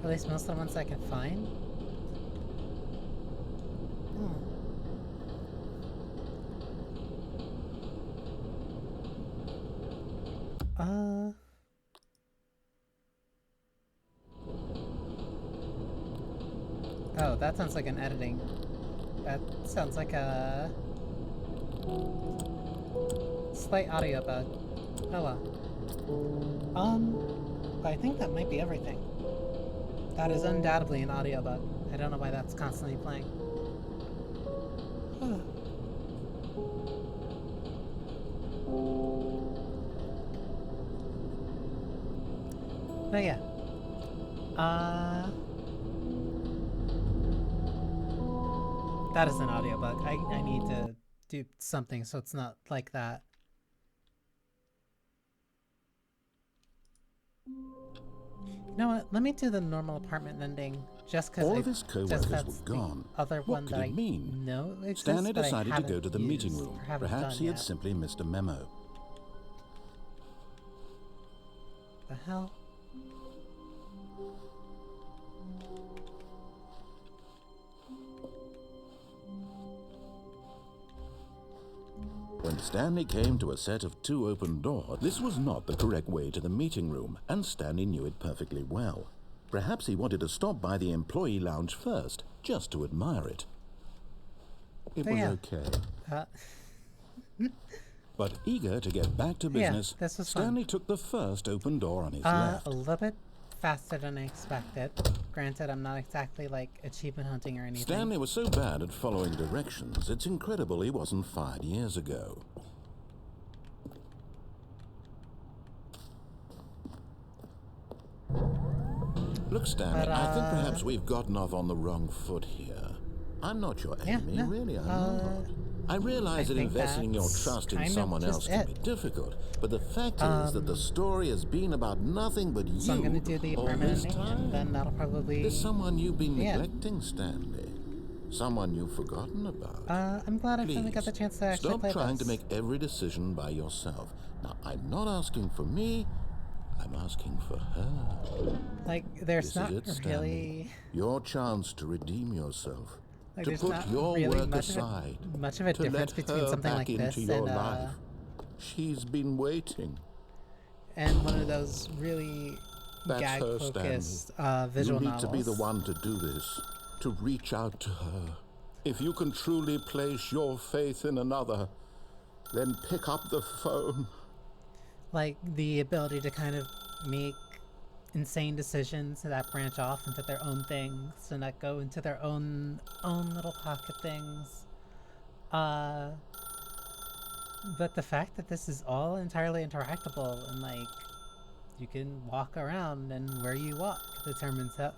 Or at least most of the ones I can find. Oh, that sounds like an editing. That sounds like a slight audio bug. Oh well. I think that might be everything. That is undoubtedly an audio bug. I don't know why that's constantly playing. But yeah. That is an audio bug. I need to do something so it's not like that. You know what? Let me do the normal apartment ending just because All of his co-workers were gone. Other What one could that it I mean? know exists, Stanley but I decided to go haven't to the meeting used room. or haven't Perhaps done he had yet. simply missed a memo. The hell? When Stanley came to a set of two open doors, this was not the correct way to the meeting room, and Stanley knew it perfectly well. Perhaps he wanted to stop by the employee lounge first, just to admire it. It But was yeah. okay. Uh, But eager to get back to business, this was fun. Stanley took the first open door on his a left. little bit faster than I expected. Granted, I'm not exactly like achievement hunting or anything. Stanley was so bad at following directions, it's incredible he wasn't fired years ago. Look, Stanley, I think perhaps we've gotten off on the wrong foot here. I'm not your enemy, no, really, I'm not. I realize that think investing your that's trust in kind of someone just else can be it. difficult, but the fact is that the story has been about nothing but you So I'm gonna do the all permanent this name, time. and then that'll probably... There's someone you've been Yeah. neglecting, Stanley. Someone you've forgotten about. I'm glad I finally got the Please, chance to actually stop play trying this. to make every decision by yourself. Now, I'm not asking for me, I'm asking for her. Like, there's This not is it, Stanley. really... Your chance to redeem yourself. Like, To there's put not your really work much aside. Of a To difference let between her something back like this into your and life. She's been waiting. and one of those really That's her, gag-focused Stanley. visual You need novels. to be the one to do this. To reach out to her. If you can truly place your faith in another, then pick up the phone. Like, the ability to kind of make insane decisions that branch off into their own things and that go into their own little pocket things. But the fact that this is all entirely interactable and like you can walk around and where you walk determines that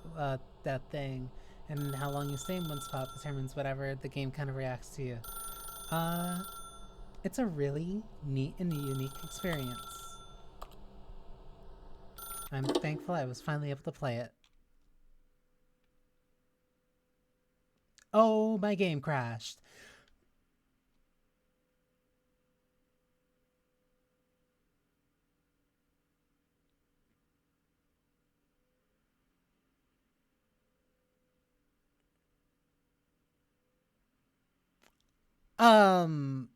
thing, and how long you stay in one spot determines whatever the game kind of reacts to you. It's a really neat and unique experience. I'm thankful I was finally able to play it. Oh, my game crashed. Um...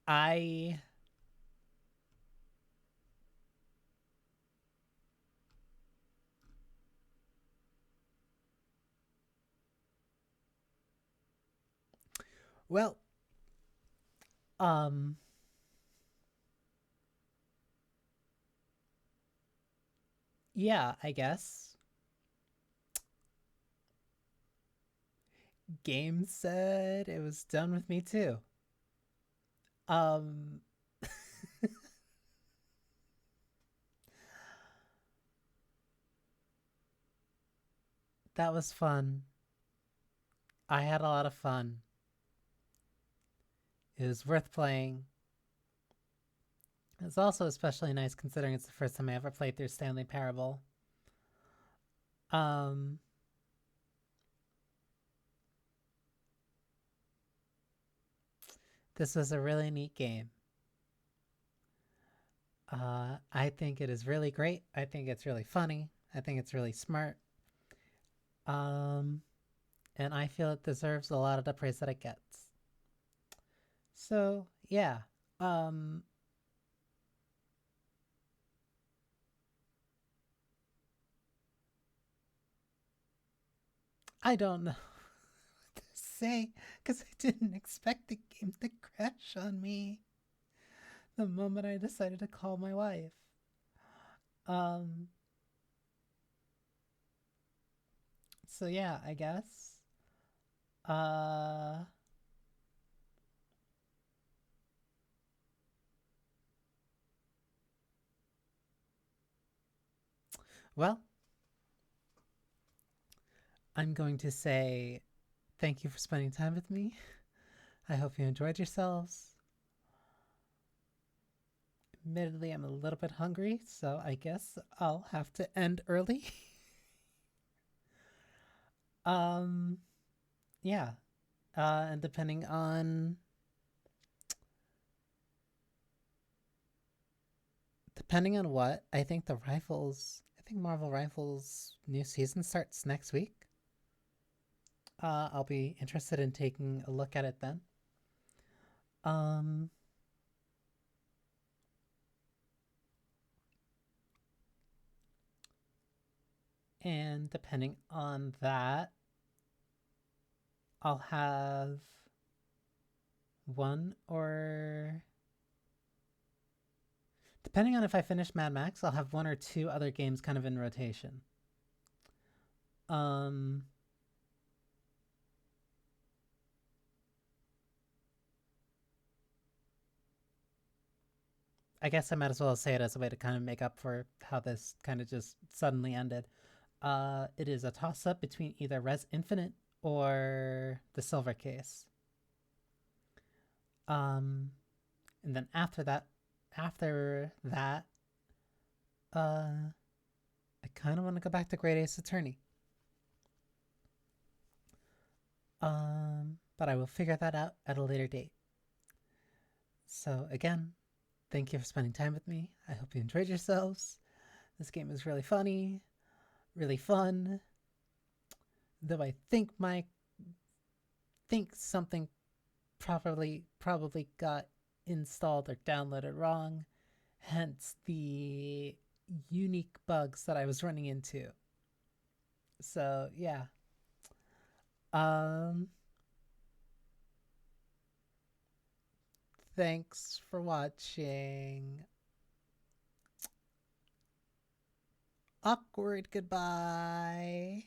I... Well... Um... Yeah, I guess. Game said it was done with me too. Um... That was fun. I had a lot of fun. It was worth playing. It's also especially nice considering it's the first time I ever played through Stanley Parable. This was a really neat game. I think it is really great. I think it's really funny. I think it's really smart. And I feel it deserves a lot of the praise that it gets. So, yeah. I don't know what to say, because I didn't expect the game to crash on me the moment I decided to call my wife. So yeah, I guess. Well, I'm going to say thank you for spending time with me. I hope you enjoyed yourselves. Admittedly, I'm a little bit hungry, so I guess I'll have to end early. Yeah. And depending on what, I think Marvel Rivals new season starts next week. I'll be interested in taking a look at it then. And depending on that, I'll have one or... Depending on if I finish Mad Max, I'll have one or two other games kind of in rotation. I guess I might as well say it as a way to kind of make up for how this kind of just suddenly ended. It is a toss-up between either Res Infinite or the Silver Case. And then after that, I kind of want to go back to Great Ace Attorney. But I will figure that out at a later date. So again, thank you for spending time with me. I hope you enjoyed yourselves. This game is really funny, really fun. Though I think something probably got installed or downloaded wrong, hence the unique bugs that I was running into. So yeah. Thanks for watching. Awkward goodbye.